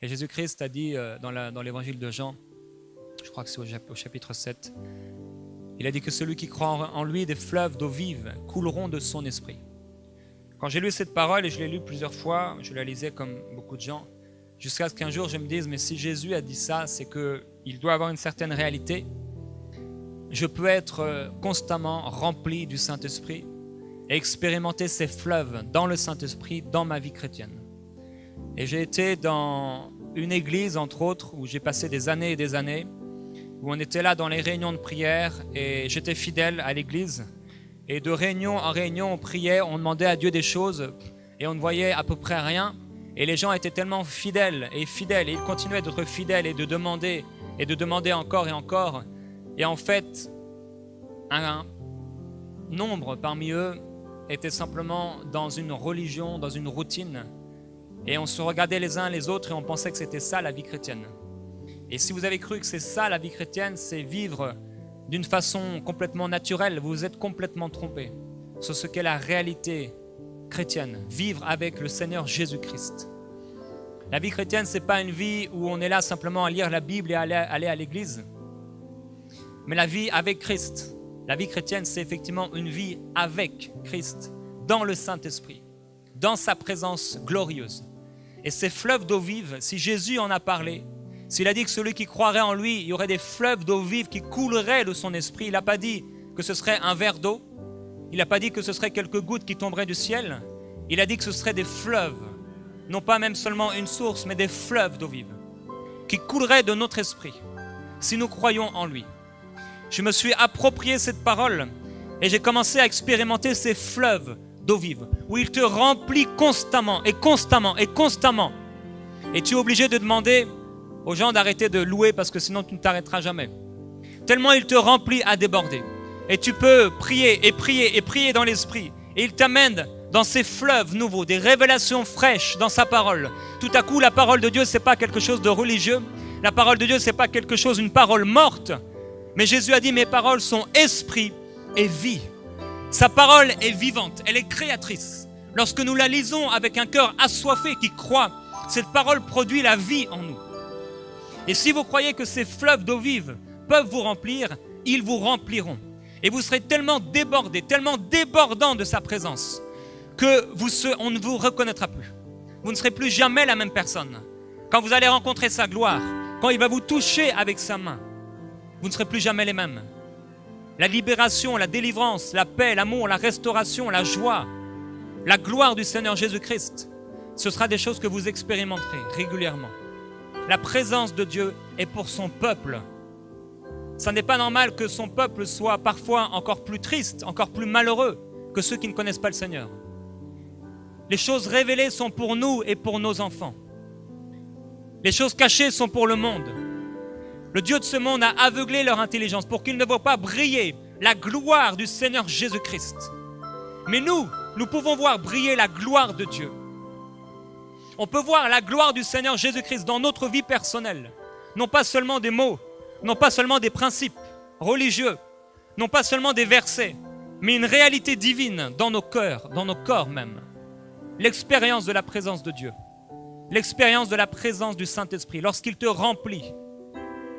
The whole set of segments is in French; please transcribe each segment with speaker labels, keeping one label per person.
Speaker 1: Et Jésus-Christ a dit dans l'évangile de Jean, je crois que c'est au chapitre 7, il a dit que celui qui croit en lui, des fleuves d'eau vive couleront de son esprit. Quand j'ai lu cette parole, et je l'ai lu plusieurs fois, je la lisais comme beaucoup de gens, jusqu'à ce qu'un jour je me dise, mais si Jésus a dit ça, c'est qu'il doit avoir une certaine réalité. Je peux être constamment rempli du Saint-Esprit et expérimenter ces fleuves dans le Saint-Esprit, dans ma vie chrétienne. Et j'ai été dans une église, entre autres, où j'ai passé des années et des années, où on était là dans les réunions de prière et j'étais fidèle à l'église. Et de réunion en réunion, on priait, on demandait à Dieu des choses et on ne voyait à peu près rien. Et les gens étaient tellement fidèles et ils continuaient d'être fidèles et de demander encore et encore. Et en fait, un nombre parmi eux était simplement dans une religion, dans une routine. Et on se regardait les uns les autres et on pensait que c'était ça la vie chrétienne. Et si vous avez cru que c'est ça la vie chrétienne, c'est vivre d'une façon complètement naturelle, vous vous êtes complètement trompé sur ce qu'est la réalité chrétienne, vivre avec le Seigneur Jésus-Christ. La vie chrétienne, ce n'est pas une vie où on est là simplement à lire la Bible et à aller à l'église. Mais la vie avec Christ, la vie chrétienne, c'est effectivement une vie avec Christ, dans le Saint-Esprit, dans sa présence glorieuse. Et ces fleuves d'eau vive, si Jésus en a parlé, s'il a dit que celui qui croirait en lui, il y aurait des fleuves d'eau vive qui couleraient de son esprit, il n'a pas dit que ce serait un verre d'eau, il n'a pas dit que ce serait quelques gouttes qui tomberaient du ciel, il a dit que ce seraient des fleuves, non pas même seulement une source, mais des fleuves d'eau vive, qui couleraient de notre esprit, si nous croyons en lui. Je me suis approprié cette parole et j'ai commencé à expérimenter ces fleuves d'eau vive, où il te remplit constamment et constamment et constamment. Et tu es obligé de demander aux gens d'arrêter de louer parce que sinon tu ne t'arrêteras jamais. Tellement il te remplit à déborder. Et tu peux prier et prier et prier dans l'esprit. Et il t'amène dans ces fleuves nouveaux, des révélations fraîches dans sa parole. Tout à coup, la parole de Dieu, ce n'est pas quelque chose de religieux. La parole de Dieu, ce n'est pas quelque chose, une parole morte. Mais Jésus a dit, mes paroles sont esprit et vie. Sa parole est vivante, elle est créatrice. Lorsque nous la lisons avec un cœur assoiffé qui croit, cette parole produit la vie en nous. Et si vous croyez que ces fleuves d'eau vive peuvent vous remplir, ils vous rempliront. Et vous serez tellement débordés, tellement débordants de sa présence, qu'on ne vous reconnaîtra plus. Vous ne serez plus jamais la même personne. Quand vous allez rencontrer sa gloire, quand il va vous toucher avec sa main, vous ne serez plus jamais les mêmes. La libération, la délivrance, la paix, l'amour, la restauration, la joie, la gloire du Seigneur Jésus-Christ, ce sera des choses que vous expérimenterez régulièrement. La présence de Dieu est pour son peuple. Ça n'est pas normal que son peuple soit parfois encore plus triste, encore plus malheureux que ceux qui ne connaissent pas le Seigneur. Les choses révélées sont pour nous et pour nos enfants. Les choses cachées sont pour le monde. Le Dieu de ce monde a aveuglé leur intelligence pour qu'ils ne voient pas briller la gloire du Seigneur Jésus-Christ. Mais nous pouvons voir briller la gloire de Dieu. On peut voir la gloire du Seigneur Jésus-Christ dans notre vie personnelle. Non pas seulement des mots, non pas seulement des principes religieux, non pas seulement des versets, mais une réalité divine dans nos cœurs, dans nos corps même. L'expérience de la présence de Dieu, l'expérience de la présence du Saint-Esprit, lorsqu'il te remplit,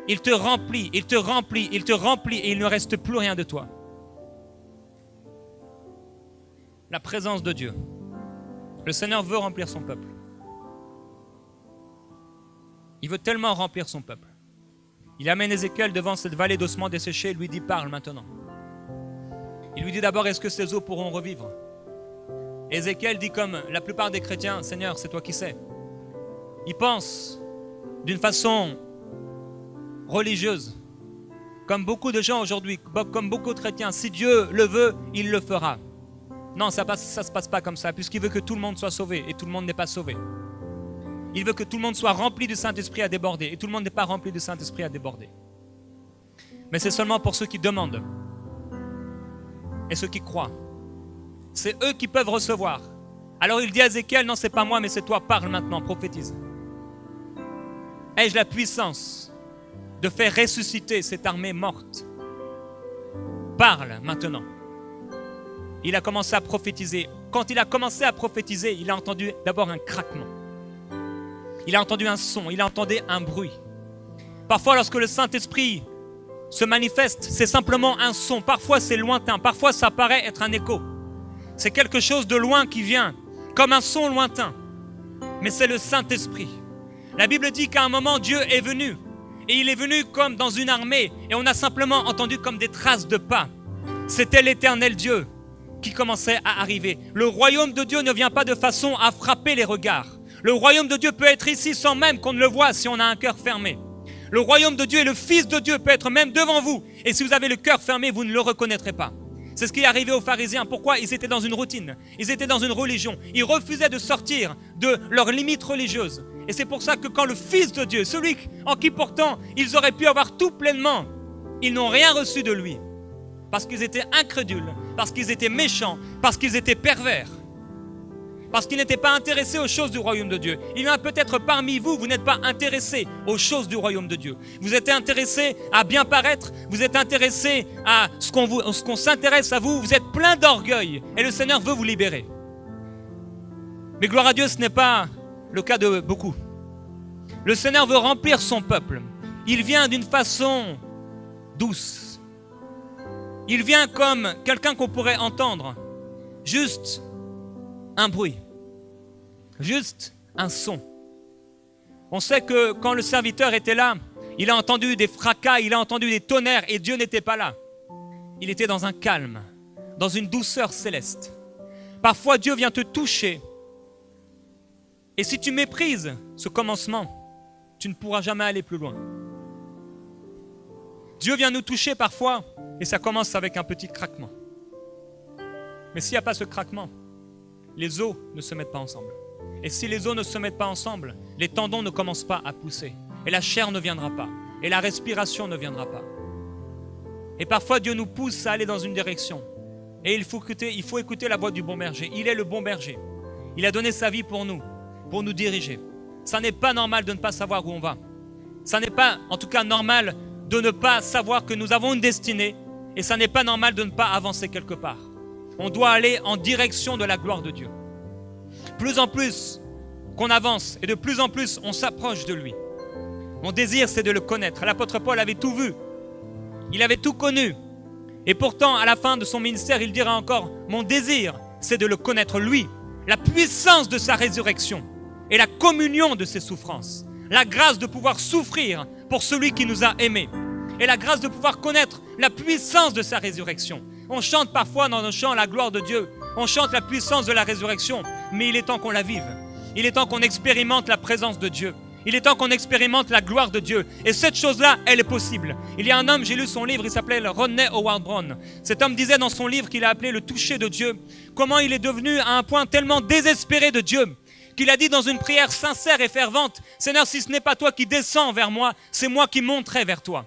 Speaker 1: il te remplit, il te remplit, il te remplit et il ne reste plus rien de toi. La présence de Dieu. Le Seigneur veut remplir son peuple. Il veut tellement remplir son peuple. Il amène Ézéchiel devant cette vallée d'ossements desséchés et lui dit, parle maintenant. Il lui dit d'abord, est-ce que ces eaux pourront revivre? Ézéchiel dit comme la plupart des chrétiens, Seigneur, c'est toi qui sais. Il pense d'une façon religieuse, comme beaucoup de gens aujourd'hui, comme beaucoup de chrétiens, si Dieu le veut, il le fera. Non, ça ne se passe pas comme ça, puisqu'il veut que tout le monde soit sauvé et tout le monde n'est pas sauvé. Il veut que tout le monde soit rempli du Saint-Esprit à déborder et tout le monde n'est pas rempli du Saint-Esprit à déborder. Mais c'est seulement pour ceux qui demandent et ceux qui croient. C'est eux qui peuvent recevoir. Alors il dit à Ézéchiel, non, c'est pas moi, mais c'est toi, parle maintenant, prophétise. Ai-je la puissance de faire ressusciter cette armée morte? Parle maintenant. Il a commencé à prophétiser. Quand il a commencé à prophétiser, il a entendu d'abord un craquement. Il a entendu un son, il a entendu un bruit. Parfois, lorsque le Saint-Esprit se manifeste, c'est simplement un son. Parfois, c'est lointain. Parfois, ça paraît être un écho. C'est quelque chose de loin qui vient, comme un son lointain. Mais c'est le Saint-Esprit. La Bible dit qu'à un moment, Dieu est venu. Et il est venu comme dans une armée. Et on a simplement entendu comme des traces de pas. C'était l'Éternel Dieu qui commençait à arriver. Le royaume de Dieu ne vient pas de façon à frapper les regards. Le royaume de Dieu peut être ici sans même qu'on ne le voie si on a un cœur fermé. Le royaume de Dieu et le Fils de Dieu peut être même devant vous. Et si vous avez le cœur fermé, vous ne le reconnaîtrez pas. C'est ce qui est arrivé aux pharisiens. Pourquoi? Ils étaient dans une routine. Ils étaient dans une religion. Ils refusaient de sortir de leurs limites religieuses. Et c'est pour ça que quand le Fils de Dieu, celui en qui pourtant ils auraient pu avoir tout pleinement, ils n'ont rien reçu de lui. Parce qu'ils étaient incrédules, parce qu'ils étaient méchants, parce qu'ils étaient pervers. Parce qu'ils n'étaient pas intéressés aux choses du royaume de Dieu. Il y en a peut-être parmi vous, vous n'êtes pas intéressés aux choses du royaume de Dieu. Vous êtes intéressés à bien paraître, vous êtes intéressés à ce qu'on s'intéresse à vous, vous êtes plein d'orgueil et le Seigneur veut vous libérer. Mais gloire à Dieu, ce n'est pas le cas de beaucoup. Le Seigneur veut remplir son peuple. Il vient d'une façon douce. Il vient comme quelqu'un qu'on pourrait entendre, juste un bruit, juste un son. On sait que quand le serviteur était là, il a entendu des fracas, il a entendu des tonnerres et Dieu n'était pas là. Il était dans un calme, dans une douceur céleste. Parfois Dieu vient te toucher et si tu méprises ce commencement, tu ne pourras jamais aller plus loin. Dieu vient nous toucher parfois et ça commence avec un petit craquement. Mais s'il n'y a pas ce craquement, les os ne se mettent pas ensemble. Et si les os ne se mettent pas ensemble, les tendons ne commencent pas à pousser. Et la chair ne viendra pas. Et la respiration ne viendra pas. Et parfois, Dieu nous pousse à aller dans une direction. Et il faut écouter la voix du bon berger. Il est le bon berger. Il a donné sa vie pour nous diriger. Ça n'est pas normal de ne pas savoir où on va. Ça n'est pas, en tout cas, normal de ne pas savoir que nous avons une destinée. Et ça n'est pas normal de ne pas avancer quelque part. On doit aller en direction de la gloire de Dieu. Plus en plus qu'on avance et de plus en plus on s'approche de lui. Mon désir, c'est de le connaître. L'apôtre Paul avait tout vu. Il avait tout connu. Et pourtant, à la fin de son ministère, il dira encore, mon désir, c'est de le connaître lui. La puissance de sa résurrection et la communion de ses souffrances. La grâce de pouvoir souffrir pour celui qui nous a aimés. Et la grâce de pouvoir connaître la puissance de sa résurrection. On chante parfois dans nos chants la gloire de Dieu. On chante la puissance de la résurrection. Mais il est temps qu'on la vive. Il est temps qu'on expérimente la présence de Dieu. Il est temps qu'on expérimente la gloire de Dieu. Et cette chose-là, elle est possible. Il y a un homme, j'ai lu son livre, il s'appelait Rodney Howard-Browne. Cet homme disait dans son livre qu'il a appelé le toucher de Dieu, comment il est devenu à un point tellement désespéré de Dieu, qu'il a dit dans une prière sincère et fervente, Seigneur, si ce n'est pas toi qui descends vers moi, c'est moi qui monterai vers toi.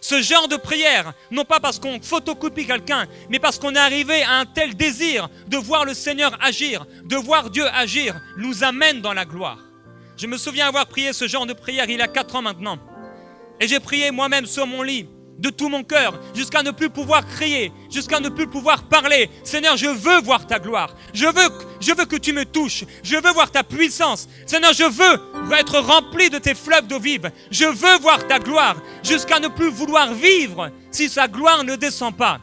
Speaker 1: Ce genre de prière, non pas parce qu'on photocopie quelqu'un, mais parce qu'on est arrivé à un tel désir de voir le Seigneur agir, de voir Dieu agir, nous amène dans la gloire. Je me souviens avoir prié ce genre de prière il y a 4 ans maintenant. Et j'ai prié moi-même sur mon lit, de tout mon cœur, jusqu'à ne plus pouvoir crier, jusqu'à ne plus pouvoir parler. Seigneur, je veux voir ta gloire. Je veux que tu me touches. Je veux voir ta puissance. Seigneur, je veux être rempli de tes fleuves d'eau vive. Je veux voir ta gloire, jusqu'à ne plus vouloir vivre si sa gloire ne descend pas.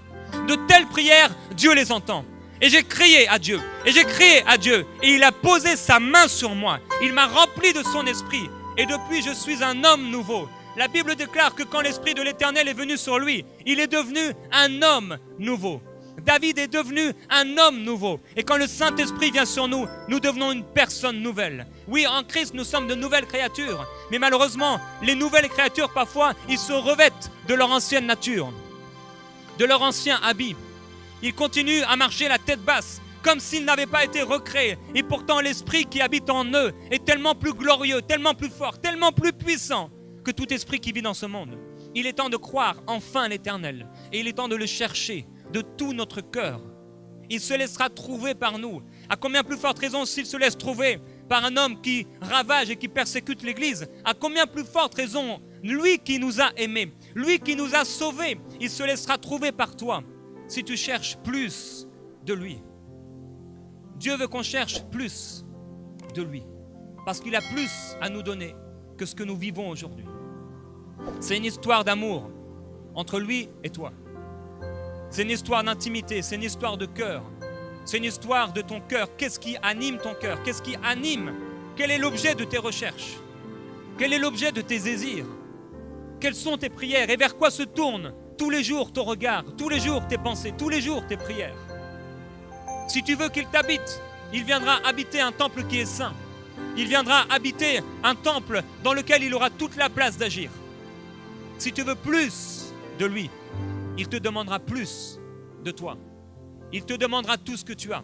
Speaker 1: De telles prières, Dieu les entend. Et j'ai crié à Dieu, et j'ai crié à Dieu, et il a posé sa main sur moi. Il m'a rempli de son esprit, et depuis je suis un homme nouveau. La Bible déclare que quand l'Esprit de l'Éternel est venu sur lui, il est devenu un homme nouveau. David est devenu un homme nouveau. Et quand le Saint-Esprit vient sur nous, nous devenons une personne nouvelle. Oui, en Christ, nous sommes de nouvelles créatures. Mais malheureusement, les nouvelles créatures, parfois, ils se revêtent de leur ancienne nature, de leur ancien habit. Ils continuent à marcher la tête basse, comme s'ils n'avaient pas été recréés. Et pourtant, l'Esprit qui habite en eux est tellement plus glorieux, tellement plus fort, tellement plus puissant que tout esprit qui vit dans ce monde. Il est temps de croire enfin l'Éternel. Et il est temps de le chercher de tout notre cœur. Il se laissera trouver par nous. À combien plus forte raison s'il se laisse trouver par un homme qui ravage et qui persécute l'Église? À combien plus forte raison, lui qui nous a aimés, lui qui nous a sauvés, il se laissera trouver par toi si tu cherches plus de lui. Dieu veut qu'on cherche plus de lui. parce qu'il a plus à nous donner que ce que nous vivons aujourd'hui. C'est une histoire d'amour entre lui et toi. C'est une histoire d'intimité, c'est une histoire de cœur. C'est une histoire de ton cœur. Qu'est-ce qui anime ton cœur? Qu'est-ce qui anime? Quel est l'objet de tes recherches? Quel est l'objet de tes désirs? Quelles sont tes prières? Et vers quoi se tourne tous les jours ton regard, tous les jours tes pensées, tous les jours tes prières? Si tu veux qu'il t'habite, il viendra habiter un temple qui est saint. Il viendra habiter un temple dans lequel il aura toute la place d'agir. Si tu veux plus de lui, il te demandera plus de toi. Il te demandera tout ce que tu as.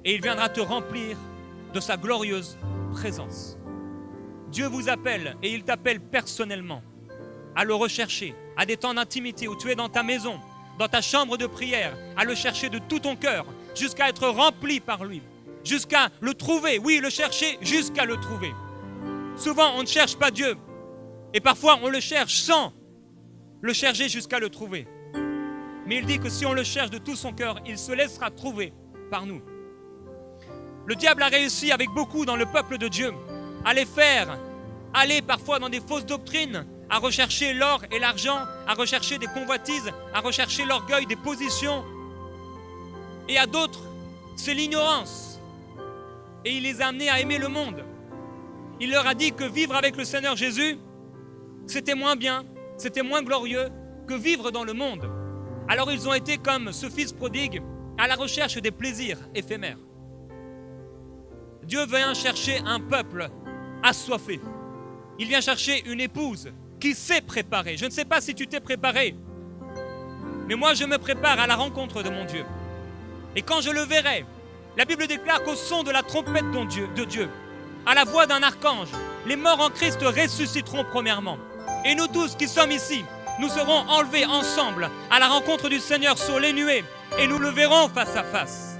Speaker 1: Et il viendra te remplir de sa glorieuse présence. Dieu vous appelle et il t'appelle personnellement à le rechercher, à des temps d'intimité où tu es dans ta maison, dans ta chambre de prière, à le chercher de tout ton cœur, jusqu'à être rempli par lui, jusqu'à le trouver. Oui, le chercher jusqu'à le trouver. Souvent, on ne cherche pas Dieu. Et parfois, on le cherche sans le chercher jusqu'à le trouver. Mais il dit que si on le cherche de tout son cœur, il se laissera trouver par nous. Le diable a réussi avec beaucoup dans le peuple de Dieu à les faire aller parfois dans des fausses doctrines, à rechercher l'or et l'argent, à rechercher des convoitises, à rechercher l'orgueil, des positions. Et à d'autres, c'est l'ignorance. Et il les a amenés à aimer le monde. Il leur a dit que vivre avec le Seigneur Jésus, c'était moins bien, c'était moins glorieux que vivre dans le monde. Alors ils ont été comme ce fils prodigue à la recherche des plaisirs éphémères. Dieu vient chercher un peuple assoiffé. Il vient chercher une épouse qui s'est préparée. Je ne sais pas si tu t'es préparé, mais moi je me prépare à la rencontre de mon Dieu. Et quand je le verrai, la Bible déclare qu'au son de la trompette de Dieu, à la voix d'un archange, les morts en Christ ressusciteront premièrement. Et nous tous qui sommes ici, nous serons enlevés ensemble à la rencontre du Seigneur sur les nuées et nous le verrons face à face.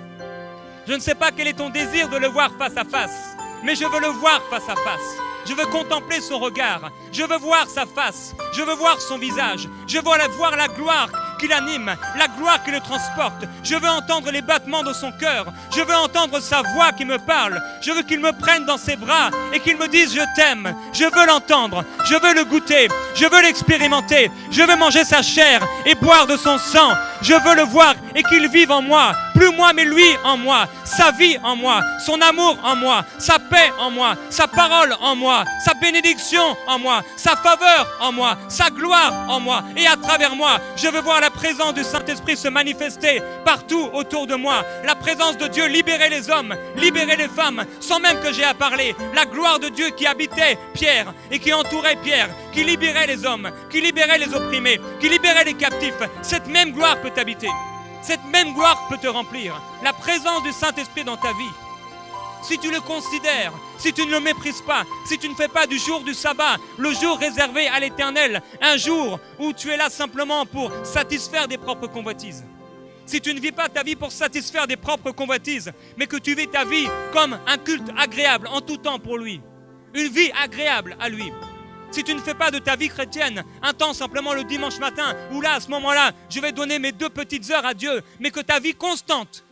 Speaker 1: Je ne sais pas quel est ton désir de le voir face à face, mais je veux le voir face à face. Je veux contempler son regard, je veux voir sa face, je veux voir son visage, je veux voir la gloire qui l'anime, la gloire qui le transporte. Je veux entendre les battements de son cœur, je veux entendre sa voix qui me parle, je veux qu'il me prenne dans ses bras et qu'il me dise je t'aime. Je veux l'entendre, je veux le goûter, je veux l'expérimenter, je veux manger sa chair et boire de son sang. Je veux le voir et qu'il vive en moi, plus moi mais lui en moi, sa vie en moi, son amour en moi, sa paix en moi, sa parole en moi, sa bénédiction en moi, sa faveur en moi, sa gloire en moi et à travers moi. Je veux voir la présence du Saint-Esprit se manifester partout autour de moi. La présence de Dieu libérer les hommes, libérer les femmes, sans même que j'ai à parler. La gloire de Dieu qui habitait Pierre et qui entourait Pierre, qui libérait les hommes, qui libérait les opprimés, qui libérait les captifs. Cette même gloire peut t'habiter. Cette même gloire peut te remplir. La présence du Saint-Esprit dans ta vie. Si tu le considères, si tu ne le méprises pas, si tu ne fais pas du jour du sabbat le jour réservé à l'Éternel, un jour où tu es là simplement pour satisfaire des propres convoitises. Si tu ne vis pas ta vie pour satisfaire des propres convoitises, mais que tu vis ta vie comme un culte agréable en tout temps pour lui, une vie agréable à lui. Si tu ne fais pas de ta vie chrétienne un temps simplement le dimanche matin, où là, à ce moment-là, je vais donner mes 2 petites heures à Dieu, mais que ta vie constante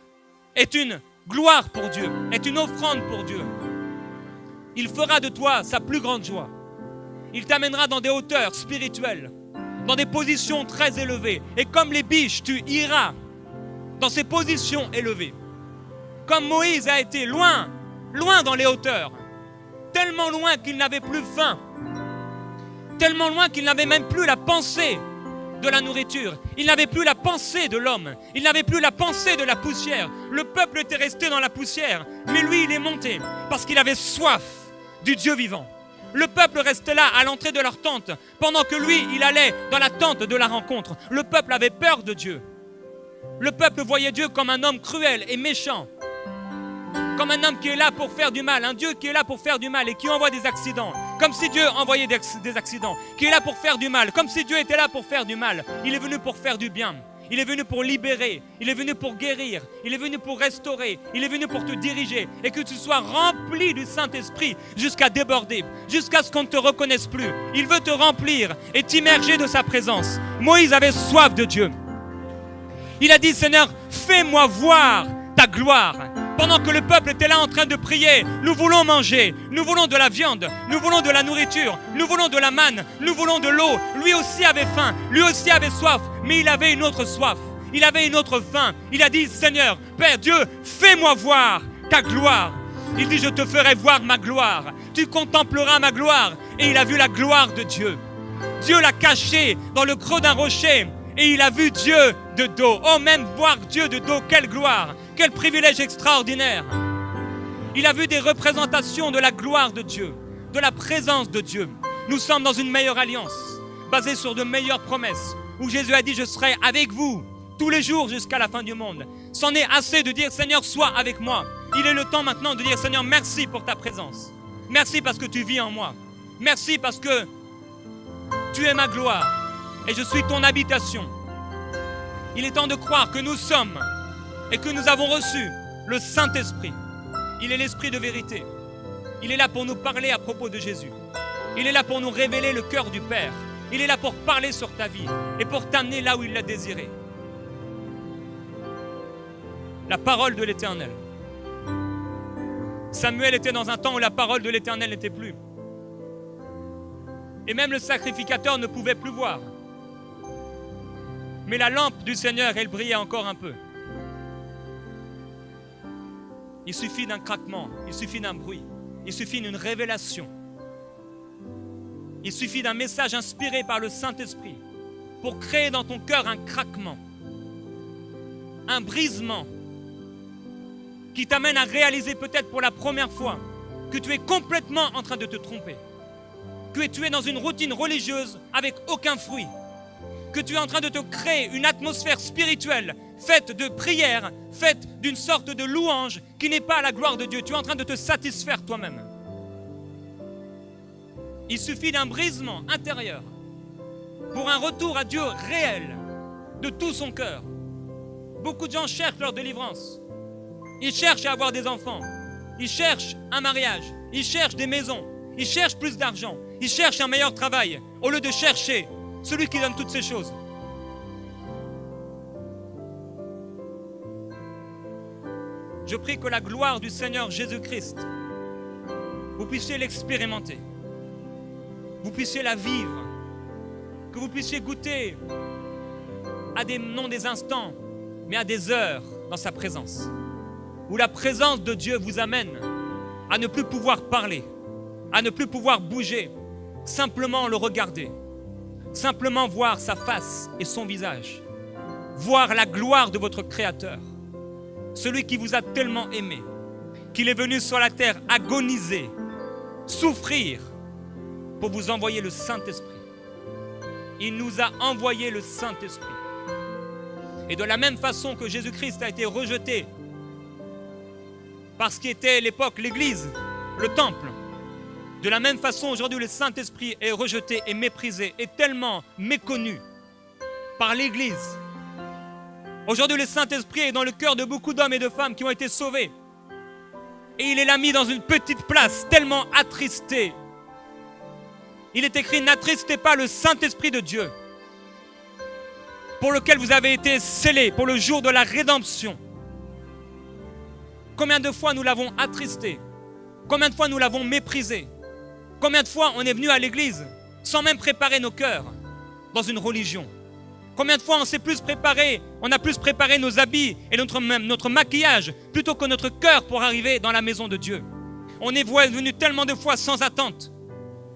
Speaker 1: est une gloire pour Dieu, est une offrande pour Dieu, il fera de toi sa plus grande joie. Il t'amènera dans des hauteurs spirituelles, dans des positions très élevées. Et comme les biches, tu iras dans ces positions élevées. Comme Moïse a été loin, loin dans les hauteurs, tellement loin qu'il n'avait plus faim, tellement loin qu'il n'avait même plus la pensée de la nourriture. Il n'avait plus la pensée de l'homme. Il n'avait plus la pensée de la poussière. Le peuple était resté dans la poussière, mais lui, il est monté parce qu'il avait soif du Dieu vivant. Le peuple restait là à l'entrée de leur tente, pendant que lui, il allait dans la tente de la rencontre. Le peuple avait peur de Dieu. Le peuple voyait Dieu comme un homme cruel et méchant, comme un homme qui est là pour faire du mal, un Dieu qui est là pour faire du mal et qui envoie des accidents, comme si Dieu envoyait des accidents, qui est là pour faire du mal, comme si Dieu était là pour faire du mal. Il est venu pour faire du bien, il est venu pour libérer, il est venu pour guérir, il est venu pour restaurer, il est venu pour te diriger et que tu sois rempli du Saint-Esprit jusqu'à déborder, jusqu'à ce qu'on ne te reconnaisse plus. Il veut te remplir et t'immerger de sa présence. Moïse avait soif de Dieu. Il a dit, Seigneur, fais-moi voir ta gloire. Pendant que le peuple était là en train de prier, nous voulons manger, nous voulons de la viande, nous voulons de la nourriture, nous voulons de la manne, nous voulons de l'eau. Lui aussi avait faim, lui aussi avait soif, mais il avait une autre soif, il avait une autre faim. Il a dit, Seigneur, Père Dieu, fais-moi voir ta gloire. Il dit, je te ferai voir ma gloire, tu contempleras ma gloire. Et il a vu la gloire de Dieu. Dieu l'a caché dans le creux d'un rocher et il a vu Dieu de dos. Oh, même voir Dieu de dos, quelle gloire, quel privilège extraordinaire. Il a vu des représentations de la gloire de Dieu, de la présence de Dieu. Nous sommes dans une meilleure alliance, basée sur de meilleures promesses, où Jésus a dit, je serai avec vous tous les jours jusqu'à la fin du monde. C'en est assez de dire, Seigneur, sois avec moi. Il est le temps maintenant de dire, Seigneur, merci pour ta présence. Merci parce que tu vis en moi. Merci parce que tu es ma gloire et je suis ton habitation. Il est temps de croire que nous sommes et que nous avons reçu le Saint-Esprit. Il est l'Esprit de vérité. Il est là pour nous parler à propos de Jésus. Il est là pour nous révéler le cœur du Père. Il est là pour parler sur ta vie et pour t'amener là où il l'a désiré. La parole de l'Éternel. Samuel était dans un temps où la parole de l'Éternel n'était plus. Et même le sacrificateur ne pouvait plus voir. Mais la lampe du Seigneur, elle brillait encore un peu. Il suffit d'un craquement, il suffit d'un bruit, il suffit d'une révélation. Il suffit d'un message inspiré par le Saint-Esprit pour créer dans ton cœur un craquement, un brisement qui t'amène à réaliser peut-être pour la première fois que tu es complètement en train de te tromper, que tu es dans une routine religieuse avec aucun fruit, que tu es en train de te créer une atmosphère spirituelle faite de prières, faite d'une sorte de louange qui n'est pas à la gloire de Dieu. Tu es en train de te satisfaire toi-même. Il suffit d'un brisement intérieur pour un retour à Dieu réel de tout son cœur. Beaucoup de gens cherchent leur délivrance. Ils cherchent à avoir des enfants. Ils cherchent un mariage. Ils cherchent des maisons. Ils cherchent plus d'argent. Ils cherchent un meilleur travail au lieu de chercher celui qui donne toutes ces choses. Je prie que la gloire du Seigneur Jésus-Christ, vous puissiez l'expérimenter. Vous puissiez la vivre. Que vous puissiez goûter à non des instants, mais à des heures dans sa présence. Où la présence de Dieu vous amène à ne plus pouvoir parler, à ne plus pouvoir bouger, simplement le regarder, simplement voir sa face et son visage, voir la gloire de votre Créateur, celui qui vous a tellement aimé, qu'il est venu sur la terre agoniser, souffrir pour vous envoyer le Saint-Esprit. Il nous a envoyé le Saint-Esprit. Et de la même façon que Jésus-Christ a été rejeté par ce qui était l'époque, l'Église, le temple, de la même façon aujourd'hui le Saint-Esprit est rejeté et méprisé, est tellement méconnu par l'Église. Aujourd'hui le Saint-Esprit est dans le cœur de beaucoup d'hommes et de femmes qui ont été sauvés. Et il est là mis dans une petite place, tellement attristé. Il est écrit, n'attristez pas le Saint-Esprit de Dieu, pour lequel vous avez été scellés pour le jour de la rédemption. Combien de fois nous l'avons attristé? Combien de fois nous l'avons méprisé? Combien de fois on est venu à l'église sans même préparer nos cœurs dans une religion? Combien de fois on s'est plus préparé, on a plus préparé nos habits et notre maquillage plutôt que notre cœur pour arriver dans la maison de Dieu? On est venu tellement de fois sans attente,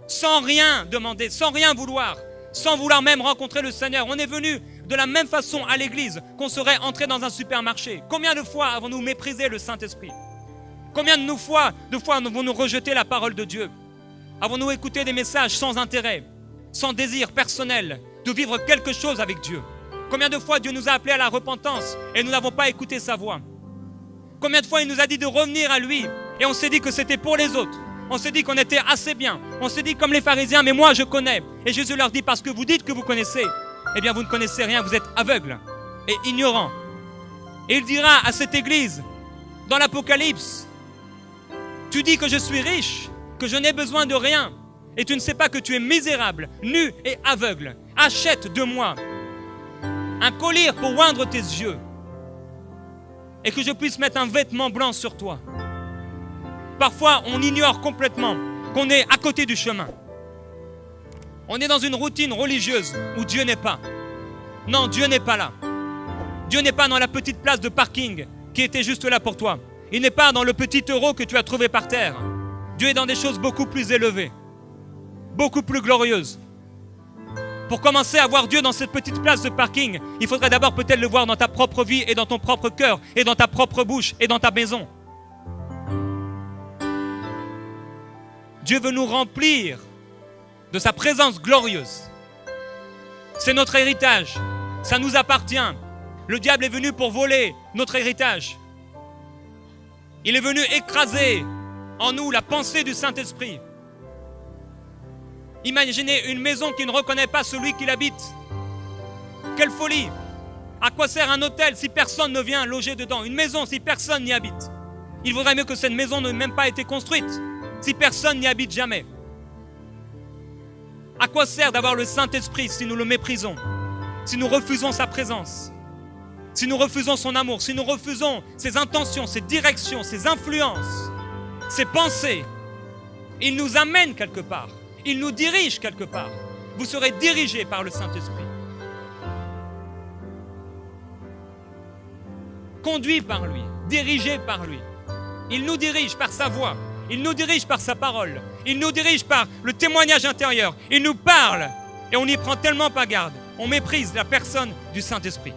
Speaker 1: sans rien demander, sans rien vouloir, sans vouloir même rencontrer le Seigneur. On est venu de la même façon à l'église qu'on serait entré dans un supermarché. Combien de fois avons-nous méprisé le Saint-Esprit? Combien de fois avons-nous rejeté la parole de Dieu? Avons-nous écouté des messages sans intérêt, sans désir personnel de vivre quelque chose avec Dieu? Combien de fois Dieu nous a appelés à la repentance et nous n'avons pas écouté sa voix? Combien de fois il nous a dit de revenir à lui et on s'est dit que c'était pour les autres? On s'est dit qu'on était assez bien. On s'est dit comme les pharisiens, mais moi je connais. Et Jésus leur dit, parce que vous dites que vous connaissez, eh bien vous ne connaissez rien, vous êtes aveugles et ignorants. Et il dira à cette église, dans l'Apocalypse, tu dis que je suis riche, que je n'ai besoin de rien, et tu ne sais pas que tu es misérable, nu et aveugle. Achète de moi un collier pour oindre tes yeux et que je puisse mettre un vêtement blanc sur toi. Parfois, on ignore complètement qu'on est à côté du chemin. On est dans une routine religieuse où Dieu n'est pas. Non, Dieu n'est pas là. Dieu n'est pas dans la petite place de parking qui était juste là pour toi. Il n'est pas dans le petit euro que tu as trouvé par terre. Dieu est dans des choses beaucoup plus élevées, beaucoup plus glorieuses. Pour commencer à voir Dieu dans cette petite place de parking, il faudrait d'abord peut-être le voir dans ta propre vie et dans ton propre cœur et dans ta propre bouche et dans ta maison. Dieu veut nous remplir de sa présence glorieuse. C'est notre héritage, ça nous appartient. Le diable est venu pour voler notre héritage. Il est venu écraser en nous la pensée du Saint-Esprit. Imaginez une maison qui ne reconnaît pas celui qui l'habite. Quelle folie! À quoi sert un hôtel si personne ne vient loger dedans? Une maison si personne n'y habite. Il vaudrait mieux que cette maison n'ait même pas été construite si personne n'y habite jamais. À quoi sert d'avoir le Saint-Esprit si nous le méprisons, si nous refusons sa présence, si nous refusons son amour, si nous refusons ses intentions, ses directions, ses influences, ses pensées? Il nous amène quelque part, il nous dirige quelque part. Vous serez dirigés par le Saint-Esprit, conduits par lui, dirigés par lui. Il nous dirige par sa voix. Il nous dirige par sa parole. Il nous dirige par le témoignage intérieur. Il nous parle et on n'y prend tellement pas garde. On méprise la personne du Saint-Esprit.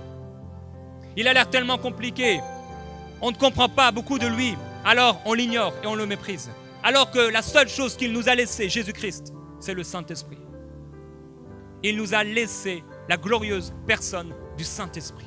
Speaker 1: Il a l'air tellement compliqué. On ne comprend pas beaucoup de lui. Alors on l'ignore et on le méprise. Alors que la seule chose qu'il nous a laissée, Jésus-Christ, c'est le Saint-Esprit. Il nous a laissé la glorieuse personne du Saint-Esprit.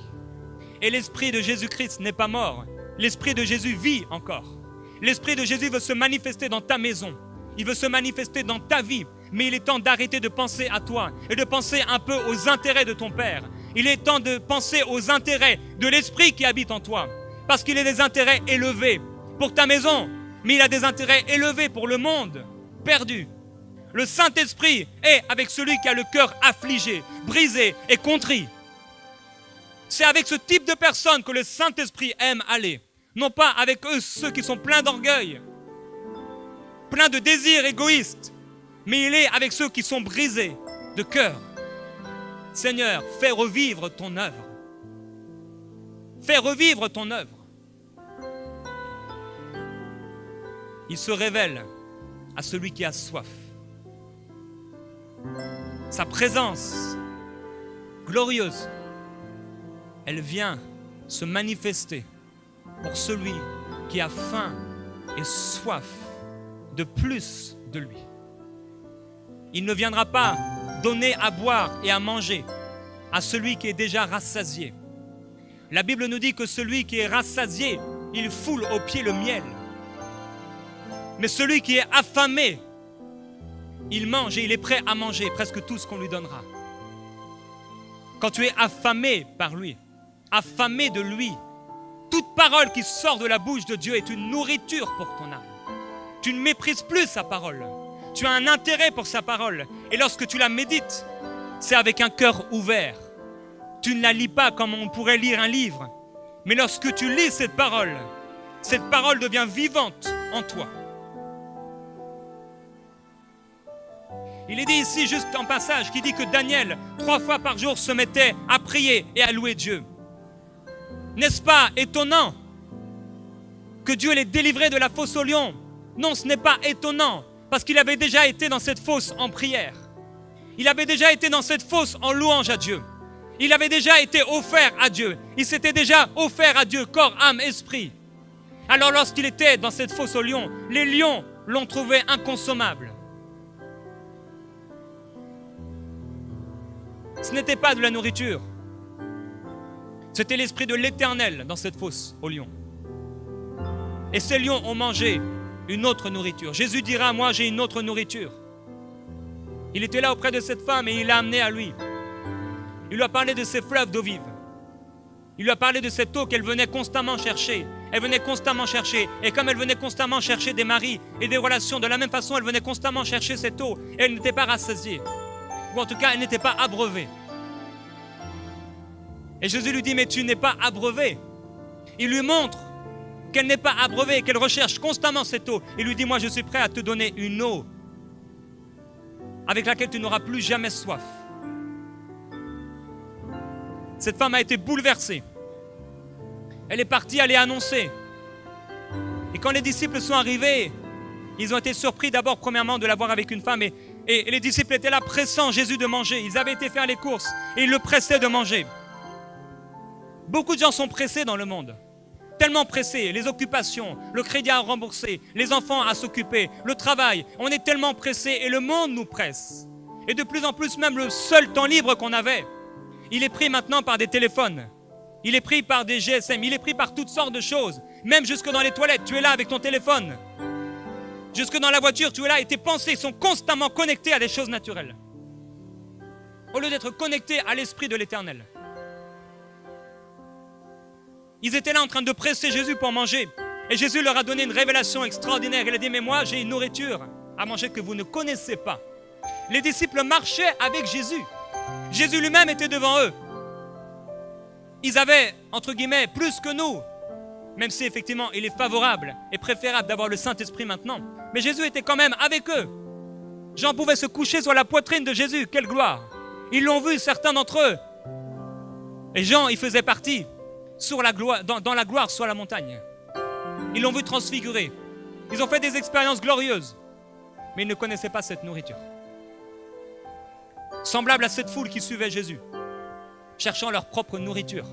Speaker 1: Et l'Esprit de Jésus-Christ n'est pas mort. L'Esprit de Jésus vit encore. L'Esprit de Jésus veut se manifester dans ta maison. Il veut se manifester dans ta vie. Mais il est temps d'arrêter de penser à toi et de penser un peu aux intérêts de ton Père. Il est temps de penser aux intérêts de l'Esprit qui habite en toi. Parce qu'il a des intérêts élevés pour ta maison, mais il a des intérêts élevés pour le monde perdu. Le Saint-Esprit est avec celui qui a le cœur affligé, brisé et contrit. C'est avec ce type de personnes que le Saint-Esprit aime aller. Non pas avec eux, ceux qui sont pleins d'orgueil, pleins de désirs égoïstes, mais il est avec ceux qui sont brisés de cœur. Seigneur, fais revivre ton œuvre. Fais revivre ton œuvre. Il se révèle à celui qui a soif. Sa présence glorieuse, elle vient se manifester pour celui qui a faim et soif de plus de lui. Il ne viendra pas donner à boire et à manger à celui qui est déjà rassasié. La Bible nous dit que celui qui est rassasié, il foule aux pieds le miel. Mais celui qui est affamé, il mange et il est prêt à manger presque tout ce qu'on lui donnera. Quand tu es affamé par lui, affamé de lui, toute parole qui sort de la bouche de Dieu est une nourriture pour ton âme. Tu ne méprises plus sa parole. Tu as un intérêt pour sa parole. Et lorsque tu la médites, c'est avec un cœur ouvert. Tu ne la lis pas comme on pourrait lire un livre. Mais lorsque tu lis cette parole devient vivante en toi. Il est dit ici, juste en passage, qui dit que Daniel, 3 fois par jour, se mettait à prier et à louer Dieu. N'est-ce pas étonnant que Dieu l'ait délivré de la fosse au lion? Non, ce n'est pas étonnant, parce qu'il avait déjà été dans cette fosse en prière. Il avait déjà été dans cette fosse en louange à Dieu. Il avait déjà été offert à Dieu. Il s'était déjà offert à Dieu, corps, âme, esprit. Alors lorsqu'il était dans cette fosse au lion, les lions l'ont trouvé inconsommable. Ce n'était pas de la nourriture. C'était l'esprit de l'Éternel dans cette fosse aux lions. Et ces lions ont mangé une autre nourriture. Jésus dira, moi j'ai une autre nourriture. Il était là auprès de cette femme et il l'a amenée à lui. Il lui a parlé de ces fleuves d'eau vive. Il lui a parlé de cette eau qu'elle venait constamment chercher. Elle venait constamment chercher. Et comme elle venait constamment chercher des maris et des relations, de la même façon, elle venait constamment chercher cette eau. Et elle n'était pas rassasiée. Ou en tout cas, elle n'était pas abreuvée. Et Jésus lui dit, mais tu n'es pas abreuvé. Il lui montre qu'elle n'est pas abreuvée, qu'elle recherche constamment cette eau. Il lui dit, moi je suis prêt à te donner une eau avec laquelle tu n'auras plus jamais soif. Cette femme a été bouleversée. Elle est partie aller annoncer. Et quand les disciples sont arrivés, ils ont été surpris d'abord, premièrement, de la voir avec une femme. Et les disciples étaient là pressant Jésus de manger. Ils avaient été faire les courses et ils le pressaient de manger. Beaucoup de gens sont pressés dans le monde. Tellement pressés, les occupations, le crédit à rembourser, les enfants à s'occuper, le travail. On est tellement pressés et le monde nous presse. Et de plus en plus, même le seul temps libre qu'on avait, il est pris maintenant par des téléphones. Il est pris par des GSM. Il est pris par toutes sortes de choses. Même jusque dans les toilettes, tu es là avec ton téléphone. Jusque dans la voiture, tu es là et tes pensées sont constamment connectées à des choses naturelles. Au lieu d'être connectées à l'esprit de l'Éternel. Ils étaient là en train de presser Jésus pour manger. Et Jésus leur a donné une révélation extraordinaire. Il a dit, mais moi, j'ai une nourriture à manger que vous ne connaissez pas. Les disciples marchaient avec Jésus. Jésus lui-même était devant eux. Ils avaient, entre guillemets, plus que nous. Même si effectivement, il est favorable et préférable d'avoir le Saint-Esprit maintenant. Mais Jésus était quand même avec eux. Jean pouvait se coucher sur la poitrine de Jésus. Quelle gloire! Ils l'ont vu, certains d'entre eux. Et Jean, il faisait partie sur la gloire, dans la gloire sur la montagne. Ils l'ont vu transfiguré. Ils ont fait des expériences glorieuses. Mais ils ne connaissaient pas cette nourriture. Semblable à cette foule qui suivait Jésus, cherchant leur propre nourriture.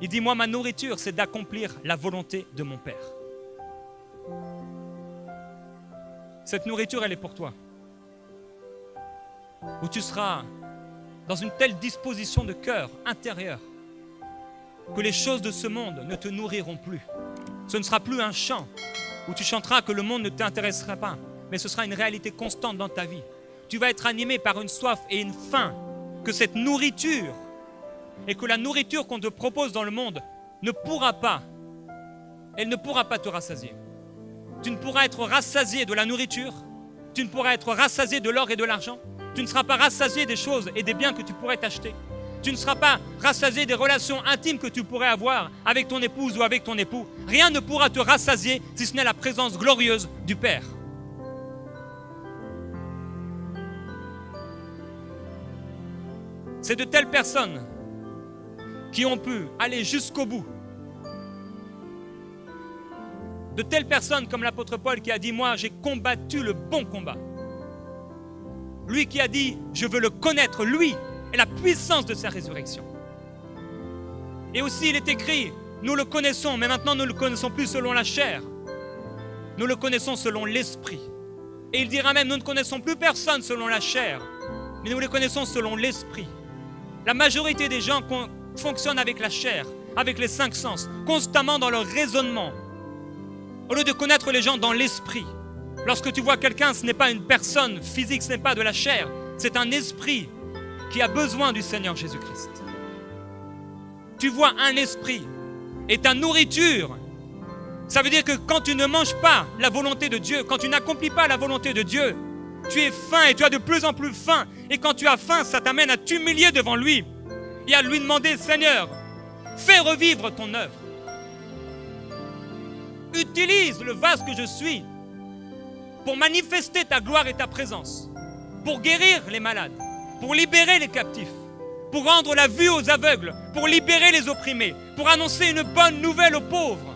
Speaker 1: Il dit, moi, ma nourriture, c'est d'accomplir la volonté de mon Père. Cette nourriture, elle est pour toi. Où tu seras dans une telle disposition de cœur intérieur que les choses de ce monde ne te nourriront plus. Ce ne sera plus un chant où tu chanteras que le monde ne t'intéressera pas, mais ce sera une réalité constante dans ta vie. Tu vas être animé par une soif et une faim que cette nourriture et que la nourriture qu'on te propose dans le monde ne pourra pas, elle ne pourra pas te rassasier. Tu ne pourras être rassasié de la nourriture, tu ne pourras être rassasié de l'or et de l'argent, tu ne seras pas rassasié des choses et des biens que tu pourrais t'acheter, tu ne seras pas rassasié des relations intimes que tu pourrais avoir avec ton épouse ou avec ton époux. Rien ne pourra te rassasier si ce n'est la présence glorieuse du Père. C'est de telles personnes qui ont pu aller jusqu'au bout. De telles personnes comme l'apôtre Paul qui a dit, moi j'ai combattu le bon combat. Lui qui a dit, je veux le connaître, lui, et la puissance de sa résurrection. Et aussi il est écrit, nous le connaissons, mais maintenant nous ne le connaissons plus selon la chair. Nous le connaissons selon l'esprit. Et il dira même, nous ne connaissons plus personne selon la chair, mais nous le connaissons selon l'esprit. La majorité des gens fonctionnent avec la chair, avec les 5 sens, constamment dans leur raisonnement. Au lieu de connaître les gens dans l'esprit. Lorsque tu vois quelqu'un, ce n'est pas une personne physique, ce n'est pas de la chair, c'est un esprit qui a besoin du Seigneur Jésus-Christ. Tu vois un esprit et ta nourriture, ça veut dire que quand tu ne manges pas la volonté de Dieu, quand tu n'accomplis pas la volonté de Dieu, tu es faim et tu as de plus en plus faim. Et quand tu as faim, ça t'amène à t'humilier devant lui et à lui demander, Seigneur, fais revivre ton œuvre. Utilise le vase que je suis pour manifester ta gloire et ta présence, pour guérir les malades, pour libérer les captifs, pour rendre la vue aux aveugles, pour libérer les opprimés, pour annoncer une bonne nouvelle aux pauvres.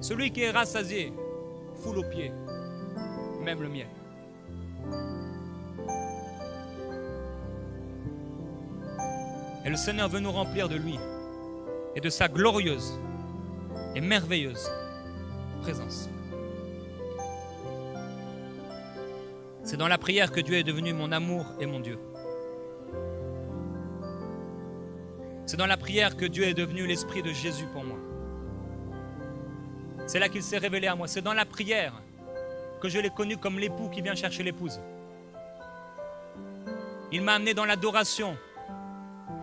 Speaker 1: Celui qui est rassasié foule aux pieds, même le miel. Et le Seigneur veut nous remplir de lui et de sa glorieuse et merveilleuse présence. C'est dans la prière que Dieu est devenu mon amour et mon Dieu. C'est dans la prière que Dieu est devenu l'Esprit de Jésus pour moi. C'est là qu'il s'est révélé à moi. C'est dans la prière que je l'ai connu comme l'époux qui vient chercher l'épouse. Il m'a amené dans l'adoration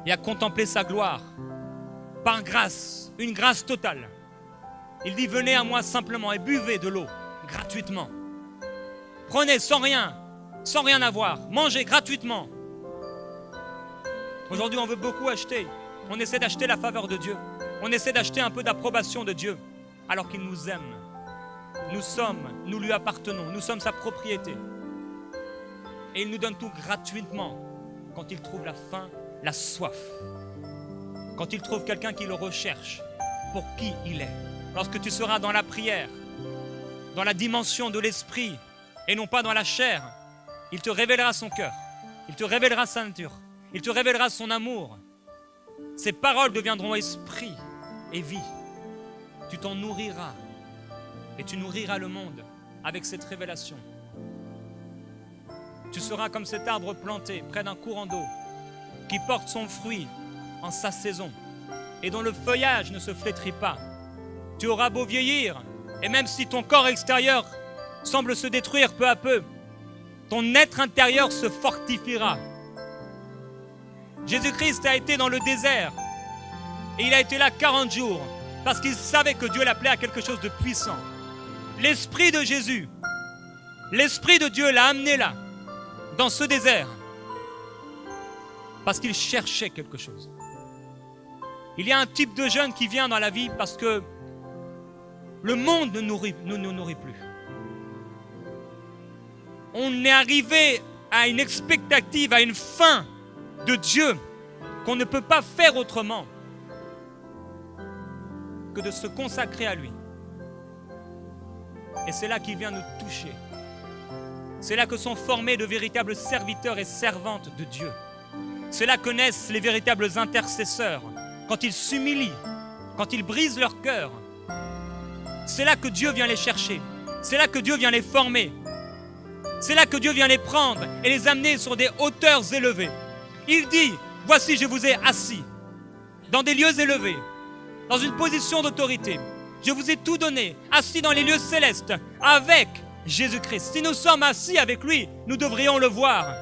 Speaker 1: et à contempler sa gloire par grâce, une grâce totale. Il dit, venez à moi simplement et buvez de l'eau gratuitement. Prenez sans rien avoir, mangez gratuitement. Aujourd'hui, on veut beaucoup acheter On essaie d'acheter la faveur de Dieu. On essaie d'acheter un peu d'approbation de Dieu, alors qu'il nous aime. Nous lui appartenons, nous sommes sa propriété. Et il nous donne tout gratuitement quand il trouve la faim, la soif. Quand il trouve quelqu'un qui le recherche pour qui il est. Lorsque tu seras dans la prière, dans la dimension de l'esprit et non pas dans la chair, il te révélera son cœur, il te révélera sa nature, il te révélera son amour. Ses paroles deviendront esprit et vie. Tu t'en nourriras et tu nourriras le monde avec cette révélation. Tu seras comme cet arbre planté près d'un courant d'eau qui porte son fruit en sa saison et dont le feuillage ne se flétrit pas. Tu auras beau vieillir, et même si ton corps extérieur semble se détruire peu à peu, ton être intérieur se fortifiera. Jésus-Christ a été dans le désert et il a été là 40 jours parce qu'il savait que Dieu l'appelait à quelque chose de puissant. L'Esprit de Jésus, l'Esprit de Dieu l'a amené là, dans ce désert, parce qu'il cherchait quelque chose. Il y a un type de jeune qui vient dans la vie parce que le monde ne nous nourrit plus. On est arrivé à une expectative, à une fin de Dieu qu'on ne peut pas faire autrement que de se consacrer à lui. Et c'est là qu'il vient nous toucher. C'est là que sont formés de véritables serviteurs et servantes de Dieu. C'est là que naissent les véritables intercesseurs, quand ils s'humilient, quand ils brisent leur cœur. C'est là que Dieu vient les chercher. C'est là que Dieu vient les former. C'est là que Dieu vient les prendre et les amener sur des hauteurs élevées. Il dit, voici je vous ai assis dans des lieux élevés, dans une position d'autorité. Je vous ai tout donné, assis dans les lieux célestes avec Jésus-Christ. Si nous sommes assis avec lui, nous devrions le voir.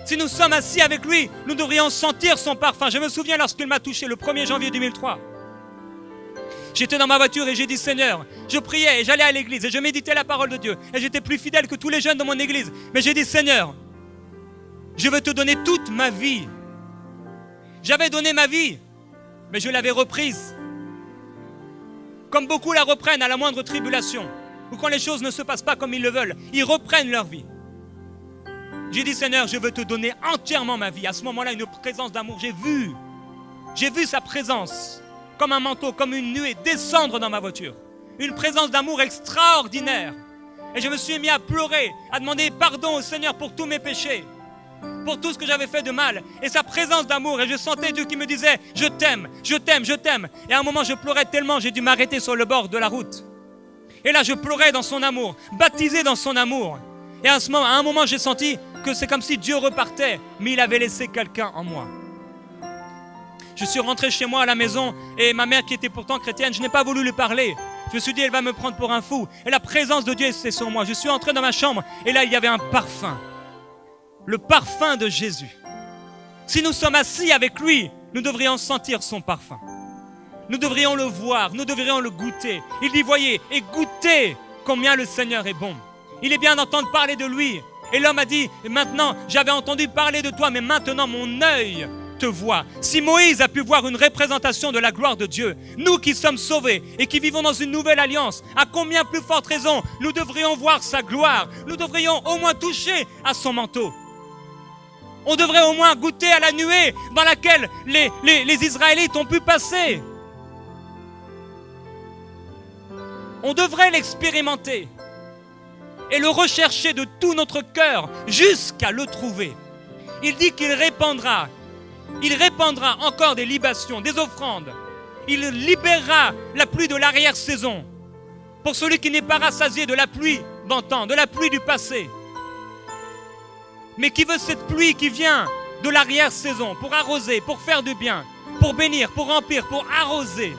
Speaker 1: Si nous sommes assis avec lui, nous devrions sentir son parfum. Je me souviens lorsqu'il m'a touché le 1er janvier 2003. J'étais dans ma voiture et j'ai dit Seigneur, je priais et j'allais à l'église et je méditais la parole de Dieu. Et j'étais plus fidèle que tous les jeunes de mon église. Mais j'ai dit Seigneur, je veux te donner toute ma vie. J'avais donné ma vie, mais je l'avais reprise. Comme beaucoup la reprennent à la moindre tribulation, ou quand les choses ne se passent pas comme ils le veulent, ils reprennent leur vie. J'ai dit Seigneur, je veux te donner entièrement ma vie. À ce moment-là, une présence d'amour, j'ai vu sa présence comme un manteau, comme une nuée descendre dans ma voiture. Une présence d'amour extraordinaire. Et je me suis mis à pleurer, à demander pardon au Seigneur pour tous mes péchés, pour tout ce que j'avais fait de mal. Et sa présence d'amour, et je sentais Dieu qui me disait je t'aime, je t'aime, je t'aime. Et à un moment je pleurais tellement, j'ai dû m'arrêter sur le bord de la route. Et là je pleurais dans son amour, baptisé dans son amour. Et à un moment j'ai senti que c'est comme si Dieu repartait, mais il avait laissé quelqu'un en moi. Je suis rentré chez moi à la maison et ma mère qui était pourtant chrétienne, je n'ai pas voulu lui parler. Je me suis dit elle va me prendre pour un fou. Et la présence de Dieu était sur moi. Je suis entré dans ma chambre et là il y avait un parfum. Le parfum de Jésus. Si nous sommes assis avec lui, nous devrions sentir son parfum. Nous devrions le voir, nous devrions le goûter. Il dit voyez et goûtez combien le Seigneur est bon. Il est bien d'entendre parler de lui. Et l'homme a dit, maintenant, j'avais entendu parler de toi, mais maintenant mon œil te voit. Si Moïse a pu voir une représentation de la gloire de Dieu, nous qui sommes sauvés et qui vivons dans une nouvelle alliance, à combien plus forte raison nous devrions voir sa gloire, nous devrions au moins toucher à son manteau. On devrait au moins goûter à la nuée dans laquelle les Israélites ont pu passer. On devrait l'expérimenter et le rechercher de tout notre cœur jusqu'à le trouver. Il dit qu'il répandra encore des libations, des offrandes. Il libérera la pluie de l'arrière-saison pour celui qui n'est pas rassasié de la pluie d'antan, de la pluie du passé, mais qui veut cette pluie qui vient de l'arrière-saison pour arroser, pour faire du bien, pour bénir, pour remplir, pour arroser.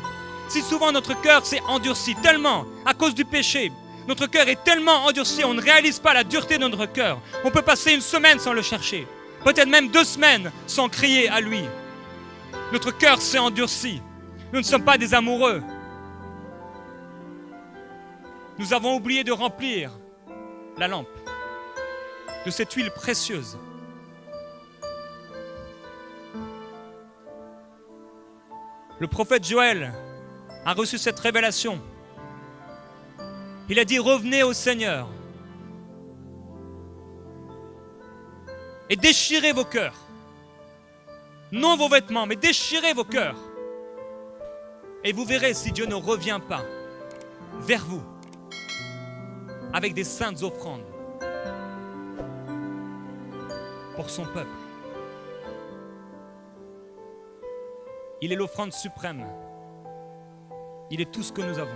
Speaker 1: Si souvent notre cœur s'est endurci tellement à cause du péché, notre cœur est tellement endurci, on ne réalise pas la dureté de notre cœur. On peut passer une semaine sans le chercher, peut-être même 2 semaines sans crier à lui. Notre cœur s'est endurci. Nous ne sommes pas des amoureux. Nous avons oublié de remplir la lampe de cette huile précieuse. le prophète Joël a reçu cette révélation. Il a dit, revenez au Seigneur et déchirez vos cœurs. Non vos vêtements, mais déchirez vos cœurs. Et vous verrez si Dieu ne revient pas vers vous avec des saintes offrandes pour son peuple. Il est l'offrande suprême. Il est tout ce que nous avons.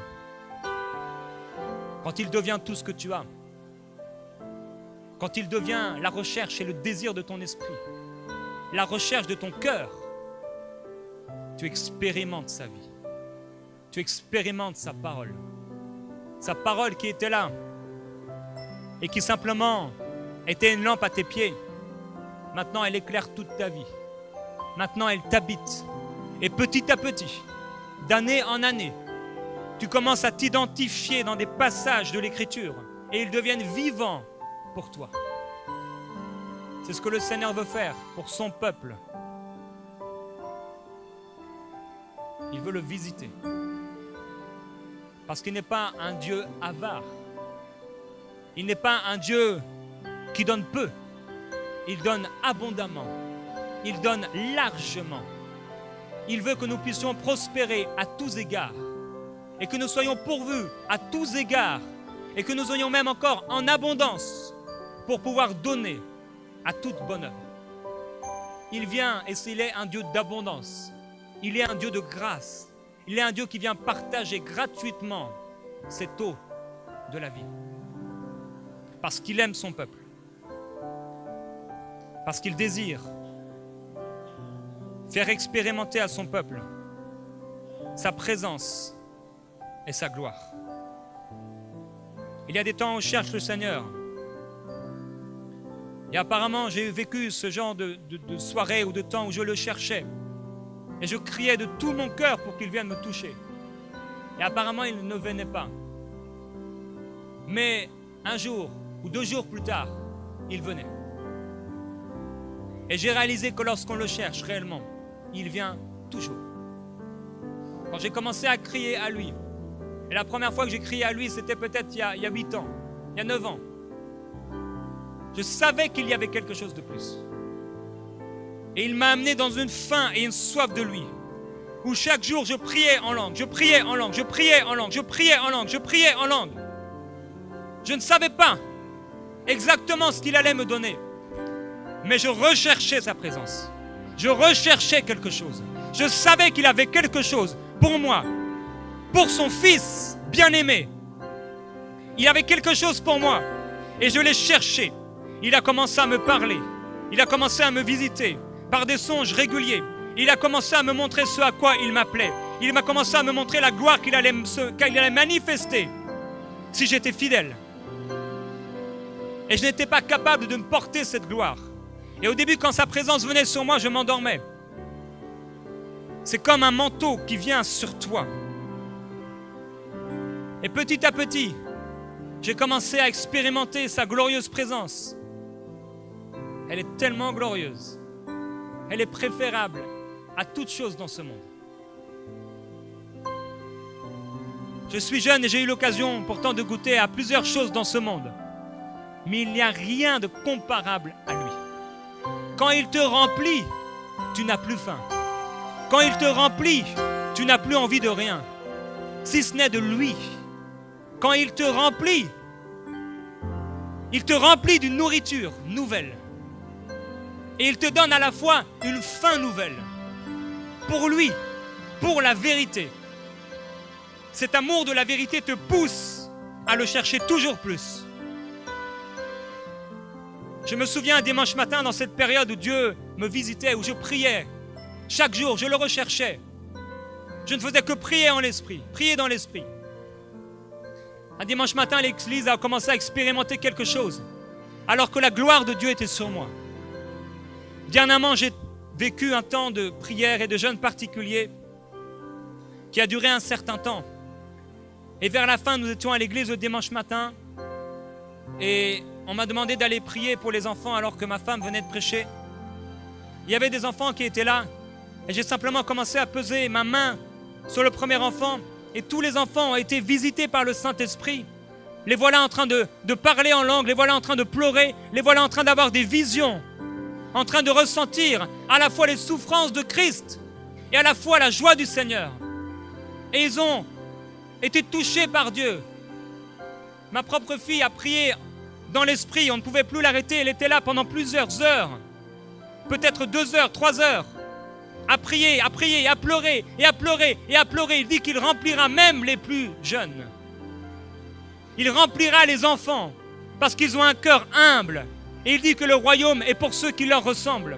Speaker 1: Quand il devient tout ce que tu as, quand il devient la recherche et le désir de ton esprit, la recherche de ton cœur, tu expérimentes sa vie. Tu expérimentes sa parole. Sa parole qui était là et qui simplement était une lampe à tes pieds. Maintenant, elle éclaire toute ta vie. Maintenant, elle t'habite. Et petit à petit, d'année en année, tu commences à t'identifier dans des passages de l'Écriture et ils deviennent vivants pour toi. C'est ce que le Seigneur veut faire pour son peuple. Il veut le visiter. Parce qu'il n'est pas un Dieu avare. Il n'est pas un Dieu qui donne peu. Il donne abondamment. Il donne largement. Il veut que nous puissions prospérer à tous égards. Et que nous soyons pourvus à tous égards. Et que nous soyons même encore en abondance pour pouvoir donner à toute bonne œuvre. Il vient et il est un Dieu d'abondance. Il est un Dieu de grâce. Il est un Dieu qui vient partager gratuitement cette eau de la vie. Parce qu'il aime son peuple. Parce qu'il désire faire expérimenter à son peuple sa présence et sa gloire. Il y a des temps où je cherche le Seigneur. Et apparemment, j'ai vécu ce genre de soirée ou de temps où je le cherchais. Et je criais de tout mon cœur pour qu'il vienne me toucher. Et apparemment, il ne venait pas. Mais un jour ou 2 jours plus tard, il venait. Et j'ai réalisé que lorsqu'on le cherche réellement, il vient toujours. Quand j'ai commencé à crier à lui, et la première fois que j'ai crié à lui, c'était peut-être il y a 8 ans, il y a 9 ans. Je savais qu'il y avait quelque chose de plus. Et il m'a amené dans une faim et une soif de lui, où chaque jour je priais en langue, je priais en langue, je priais en langue, je priais en langue, je priais en langue. Je ne savais pas exactement ce qu'il allait me donner, mais je recherchais sa présence. Je recherchais quelque chose. Je savais qu'il avait quelque chose pour moi, pour son fils bien-aimé. Il avait quelque chose pour moi et je l'ai cherché. Il a commencé à me parler, il a commencé à me visiter par des songes réguliers. Il a commencé à me montrer ce à quoi il m'appelait. Il m'a commencé à me montrer la gloire qu'il allait manifester si j'étais fidèle. Et je n'étais pas capable de me porter cette gloire. Et au début, quand sa présence venait sur moi, je m'endormais. C'est comme un manteau qui vient sur toi. Et petit à petit, j'ai commencé à expérimenter sa glorieuse présence. Elle est tellement glorieuse. Elle est préférable à toute chose dans ce monde. Je suis jeune et j'ai eu l'occasion pourtant de goûter à plusieurs choses dans ce monde. Mais il n'y a rien de comparable à lui. Quand il te remplit, tu n'as plus faim. Quand il te remplit, tu n'as plus envie de rien, si ce n'est de lui. Quand il te remplit d'une nourriture nouvelle. Et il te donne à la fois une faim nouvelle. Pour lui, pour la vérité. Cet amour de la vérité te pousse à le chercher toujours plus. Je me souviens un dimanche matin dans cette période où Dieu me visitait, où je priais. Chaque jour, je le recherchais. Je ne faisais que prier en l'esprit, prier dans l'esprit. Un dimanche matin, l'Église a commencé à expérimenter quelque chose, alors que la gloire de Dieu était sur moi. Dernièrement, j'ai vécu un temps de prière et de jeûne particulier qui a duré un certain temps. Et vers la fin, nous étions à l'église le dimanche matin et on m'a demandé d'aller prier pour les enfants alors que ma femme venait de prêcher. Il y avait des enfants qui étaient là Et j'ai simplement commencé à peser ma main sur le premier enfant. Et tous les enfants ont été visités par le Saint-Esprit. Les voilà en train de parler en langue, les voilà en train de pleurer, les voilà en train d'avoir des visions, en train de ressentir à la fois les souffrances de Christ et à la fois la joie du Seigneur. Et ils ont été touchés par Dieu. Ma propre fille a prié dans l'esprit, on ne pouvait plus l'arrêter, elle était là pendant plusieurs heures, peut-être 2 heures, 3 heures, à prier, à pleurer, et à pleurer, et à pleurer. Il dit qu'il remplira même les plus jeunes. Il remplira les enfants, parce qu'ils ont un cœur humble. Et il dit que le royaume est pour ceux qui leur ressemblent.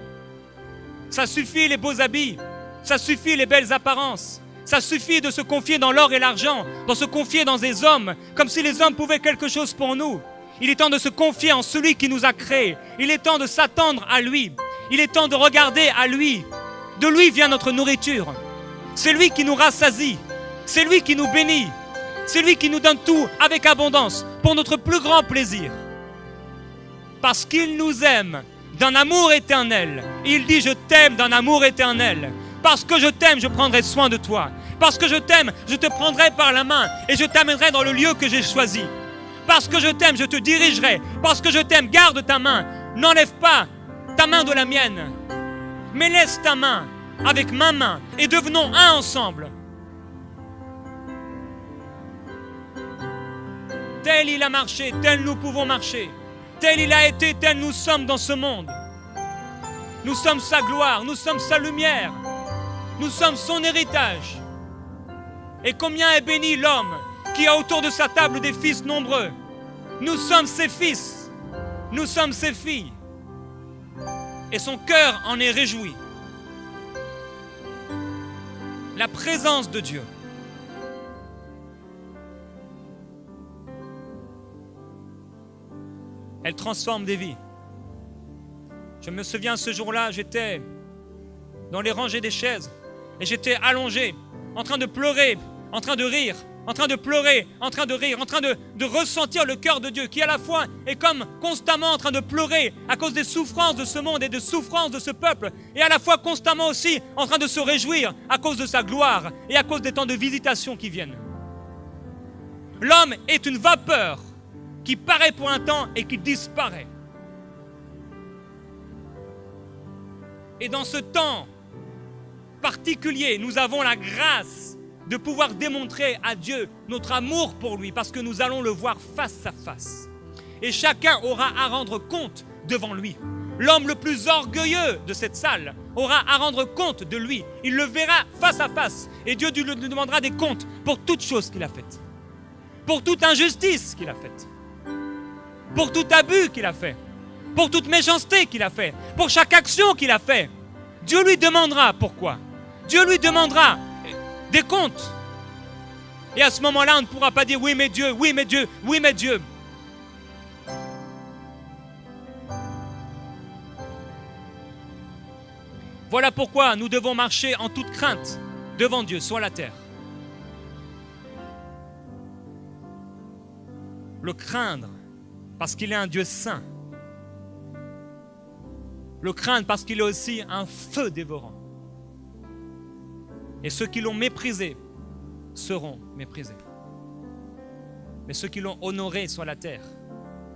Speaker 1: Ça suffit les beaux habits, ça suffit les belles apparences, ça suffit de se confier dans l'or et l'argent, de se confier dans des hommes, comme si les hommes pouvaient quelque chose pour nous. Il est temps de se confier en celui qui nous a créés. Il est temps de s'attendre à lui. Il est temps de regarder à lui. De lui vient notre nourriture. C'est lui qui nous rassasie. C'est lui qui nous bénit. C'est lui qui nous donne tout avec abondance pour notre plus grand plaisir. Parce qu'il nous aime d'un amour éternel. Il dit, je t'aime d'un amour éternel. Parce que je t'aime, je prendrai soin de toi. Parce que je t'aime, je te prendrai par la main et je t'amènerai dans le lieu que j'ai choisi. Parce que je t'aime, je te dirigerai. Parce que je t'aime, garde ta main. N'enlève pas ta main de la mienne. Mais laisse ta main avec ma main et devenons un ensemble. Tel il a marché, tel nous pouvons marcher. Tel il a été, tel nous sommes dans ce monde. Nous sommes sa gloire, nous sommes sa lumière. Nous sommes son héritage. Et combien est béni l'homme qui a autour de sa table des fils nombreux. Nous sommes ses fils, nous sommes ses filles. Et son cœur en est réjoui. La présence de Dieu. Elle transforme des vies. Je me souviens ce jour-là, j'étais dans les rangées des chaises et j'étais allongé, en train de pleurer, en train de rire, en train de pleurer, en train de rire, en train de ressentir le cœur de Dieu qui à la fois est comme constamment en train de pleurer à cause des souffrances de ce monde et des souffrances de ce peuple et à la fois constamment aussi en train de se réjouir à cause de sa gloire et à cause des temps de visitation qui viennent. L'homme est une vapeur qui paraît pour un temps et qui disparaît. Et dans ce temps particulier, nous avons la grâce de pouvoir démontrer à Dieu notre amour pour lui parce que nous allons le voir face à face. Et chacun aura à rendre compte devant lui. L'homme le plus orgueilleux de cette salle aura à rendre compte de lui. Il le verra face à face et Dieu lui demandera des comptes pour toute chose qu'il a faite, pour toute injustice qu'il a faite, pour tout abus qu'il a fait, pour toute méchanceté qu'il a fait, pour chaque action qu'il a fait. Dieu lui demandera pourquoi. Dieu lui demandera des comptes. Et à ce moment-là, on ne pourra pas dire oui mais Dieu, oui mais Dieu, oui mais Dieu. Voilà pourquoi nous devons marcher en toute crainte devant Dieu sur la terre. Le craindre parce qu'il est un Dieu saint. Le craindre parce qu'il est aussi un feu dévorant. Et ceux qui l'ont méprisé seront méprisés. Mais ceux qui l'ont honoré sur la terre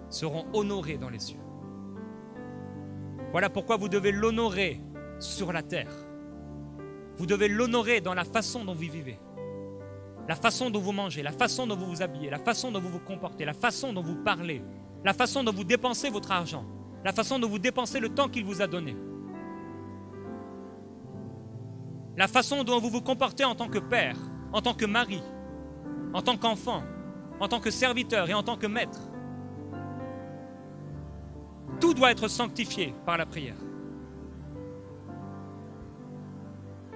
Speaker 1: seront honorés dans les cieux. Voilà pourquoi vous devez l'honorer sur la terre. Vous devez l'honorer dans la façon dont vous vivez. La façon dont vous mangez, la façon dont vous vous habillez, la façon dont vous vous comportez, la façon dont vous parlez, la façon dont vous dépensez votre argent, la façon dont vous dépensez le temps qu'il vous a donné. La façon dont vous vous comportez en tant que père, en tant que mari, en tant qu'enfant, en tant que serviteur et en tant que maître. Tout doit être sanctifié par la prière.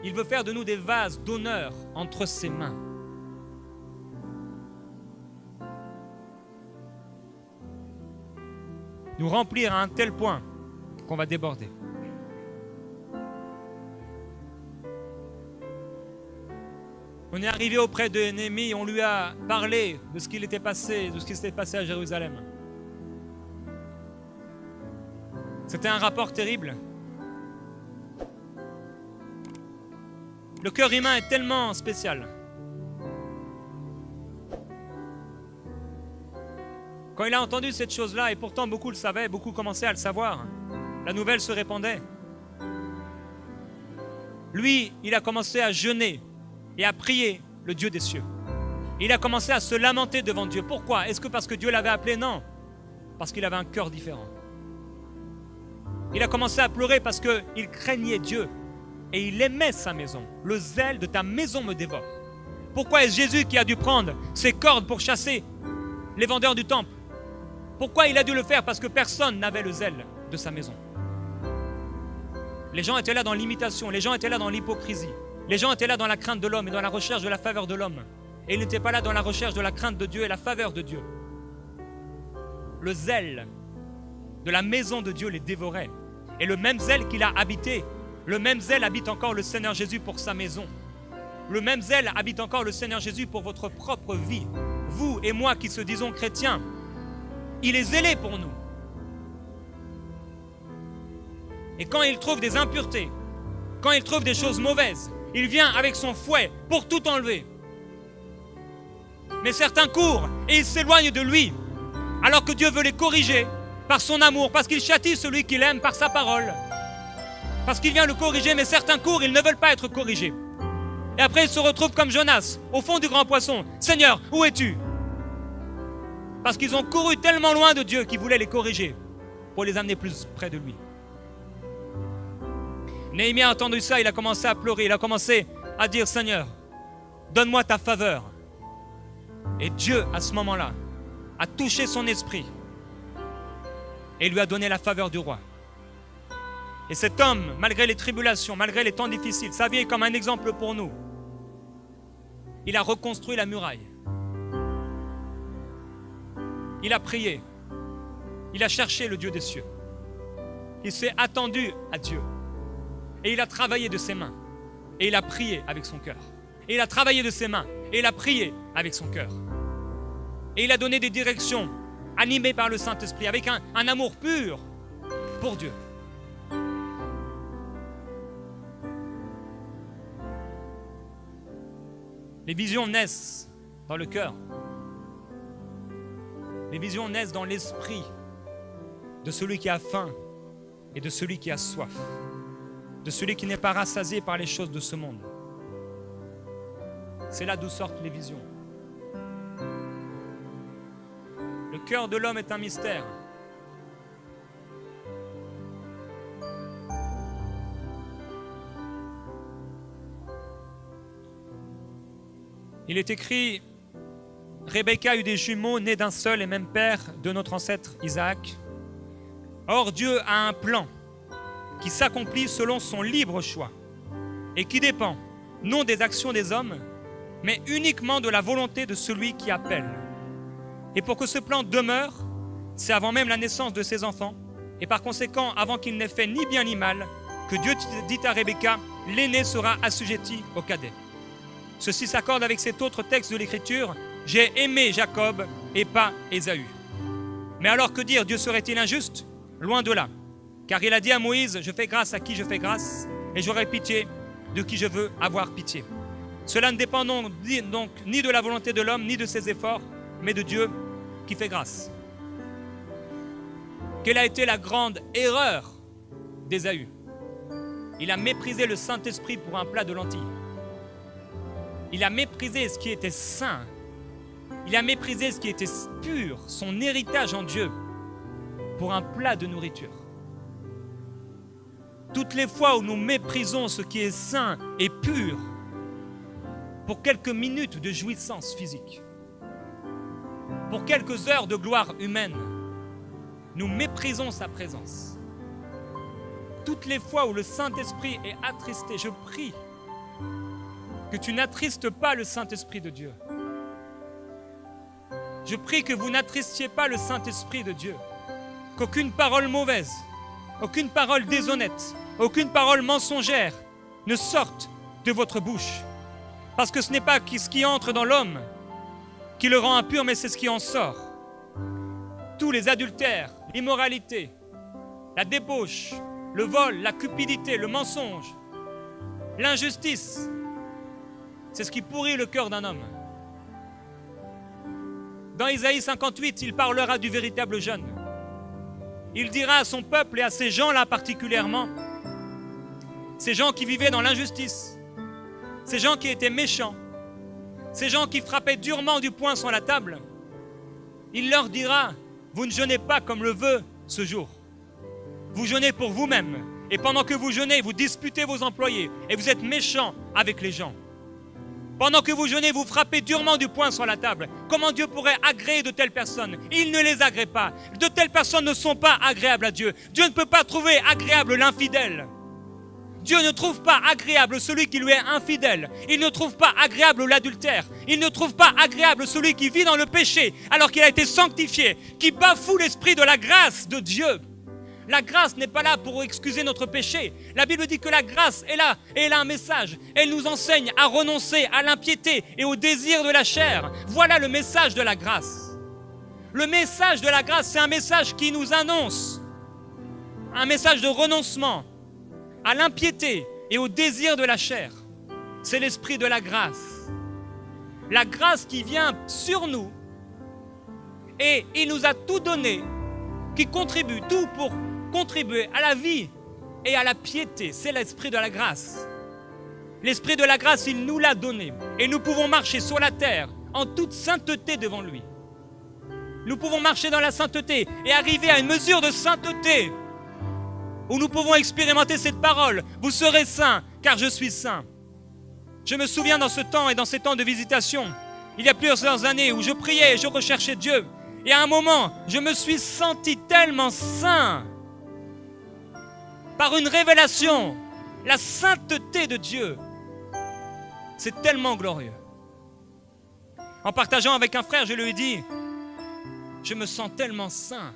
Speaker 1: Il veut faire de nous des vases d'honneur entre ses mains. Nous remplir à un tel point qu'on va déborder. On est arrivé auprès de Néhémie, on lui a parlé de ce qui s'était passé à Jérusalem. C'était un rapport terrible. Le cœur humain est tellement spécial. Quand il a entendu cette chose-là, et pourtant beaucoup le savaient, beaucoup commençaient à le savoir, la nouvelle se répandait. Lui, il a commencé à jeûner et à prier le Dieu des cieux. Il a commencé à se lamenter devant Dieu. Pourquoi? Est-ce que parce que Dieu l'avait appelé? Non. Parce qu'il avait un cœur différent. Il a commencé à pleurer parce qu'il craignait Dieu et il aimait sa maison. Le zèle de ta maison me dévore. Pourquoi est-ce Jésus qui a dû prendre ses cordes pour chasser les vendeurs du temple? Pourquoi il a dû le faire? Parce que personne n'avait le zèle de sa maison. Les gens étaient là dans l'imitation, les gens étaient là dans l'hypocrisie. Les gens étaient là dans la crainte de l'homme et dans la recherche de la faveur de l'homme. Et ils n'étaient pas là dans la recherche de la crainte de Dieu et la faveur de Dieu. Le zèle de la maison de Dieu les dévorait. Et le même zèle qu'il a habité, le même zèle habite encore le Seigneur Jésus pour sa maison. Le même zèle habite encore le Seigneur Jésus pour votre propre vie. Vous et moi qui se disons chrétiens, il est zélé pour nous. Et quand il trouve des impuretés, quand il trouve des choses mauvaises, il vient avec son fouet pour tout enlever. Mais certains courent et ils s'éloignent de lui, alors que Dieu veut les corriger par son amour, parce qu'il châtie celui qu'il aime par sa parole, parce qu'il vient le corriger, mais certains courent, ils ne veulent pas être corrigés. Et après ils se retrouvent comme Jonas, au fond du grand poisson. Seigneur, où es-tu? Parce qu'ils ont couru tellement loin de Dieu qu'il voulait les corriger pour les amener plus près de lui. Néhémie a entendu ça, il a commencé à pleurer, il a commencé à dire, Seigneur, donne-moi ta faveur. Et Dieu, à ce moment-là, a touché son esprit et lui a donné la faveur du roi. Et cet homme, malgré les tribulations, malgré les temps difficiles, sa vie est comme un exemple pour nous. Il a reconstruit la muraille. Il a prié. Il a cherché le Dieu des cieux. Il s'est attendu à Dieu. Et il a travaillé de ses mains. Et il a prié avec son cœur. Et il a travaillé de ses mains. Et il a prié avec son cœur. Et il a donné des directions animées par le Saint-Esprit, avec un amour pur pour Dieu. Les visions naissent dans le cœur. Les visions naissent dans l'esprit de celui qui a faim et de celui qui a soif, de celui qui n'est pas rassasié par les choses de ce monde. C'est là d'où sortent les visions. Le cœur de l'homme est un mystère. Il est écrit, Rebecca eut des jumeaux nés d'un seul et même père de notre ancêtre Isaac. Or Dieu a un plan qui s'accomplit selon son libre choix et qui dépend non des actions des hommes, mais uniquement de la volonté de celui qui appelle. Et pour que ce plan demeure, c'est avant même la naissance de ses enfants, et par conséquent, avant qu'il n'ait fait ni bien ni mal, que Dieu dit à Rebecca, l'aîné sera assujetti au cadet. Ceci s'accorde avec cet autre texte de l'Écriture, j'ai aimé Jacob et pas Ésaü. Mais alors que dire, Dieu serait-il injuste? Loin de là. Car il a dit à Moïse, je fais grâce à qui je fais grâce, et j'aurai pitié de qui je veux avoir pitié. Cela ne dépend donc ni de la volonté de l'homme, ni de ses efforts, mais de Dieu qui fait grâce. Quelle a été la grande erreur d'Ésaü? Il a méprisé le Saint-Esprit pour un plat de lentilles. Il a méprisé ce qui était saint. Il a méprisé ce qui était pur, son héritage en Dieu, pour un plat de nourriture. Toutes les fois où nous méprisons ce qui est saint et pur, pour quelques minutes de jouissance physique, pour quelques heures de gloire humaine, nous méprisons sa présence. Toutes les fois où le Saint-Esprit est attristé, je prie que tu n'attristes pas le Saint-Esprit de Dieu. Je prie que vous n'attristiez pas le Saint-Esprit de Dieu. Qu'aucune parole mauvaise, aucune parole déshonnête, aucune parole mensongère ne sorte de votre bouche. Parce que ce n'est pas ce qui entre dans l'homme qui le rend impur, mais c'est ce qui en sort. Tous les adultères, l'immoralité, la débauche, le vol, la cupidité, le mensonge, l'injustice, C'est ce qui pourrit le cœur d'un homme. Dans Isaïe 58, il parlera du véritable jeûne. Il dira à son peuple et à ces gens-là particulièrement, ces gens qui vivaient dans l'injustice, ces gens qui étaient méchants, ces gens qui frappaient durement du poing sur la table, il leur dira, vous ne jeûnez pas comme le veut ce jour. Vous jeûnez pour vous-même. Et pendant que vous jeûnez, vous disputez vos employés et vous êtes méchants avec les gens. Pendant que vous jeûnez, vous frappez durement du poing sur la table. Comment Dieu pourrait agréer de telles personnes? Il ne les agrée pas. De telles personnes ne sont pas agréables à Dieu. Dieu ne peut pas trouver agréable l'infidèle. Dieu ne trouve pas agréable celui qui lui est infidèle. Il ne trouve pas agréable l'adultère. Il ne trouve pas agréable celui qui vit dans le péché alors qu'il a été sanctifié, qui bafoue l'esprit de la grâce de Dieu. La grâce n'est pas là pour excuser notre péché. La Bible dit que la grâce est là et elle a un message. Elle nous enseigne à renoncer à l'impiété et au désir de la chair. Voilà le message de la grâce. Le message de la grâce, c'est un message qui nous annonce un message de renoncement à l'impiété et au désir de la chair. C'est l'esprit de la grâce. La grâce qui vient sur nous et il nous a tout donné, qui contribue, tout pour contribuer à la vie et à la piété. C'est l'esprit de la grâce. L'esprit de la grâce, il nous l'a donné. Et nous pouvons marcher sur la terre en toute sainteté devant lui. Nous pouvons marcher dans la sainteté et arriver à une mesure de sainteté où nous pouvons expérimenter cette parole. Vous serez saints, car je suis saint. Je me souviens dans ce temps et dans ces temps de visitation, il y a plusieurs années où je priais et je recherchais Dieu. Et à un moment, je me suis senti tellement saint par une révélation. La sainteté de Dieu, c'est tellement glorieux. En partageant avec un frère, je lui ai dit, je me sens tellement saint.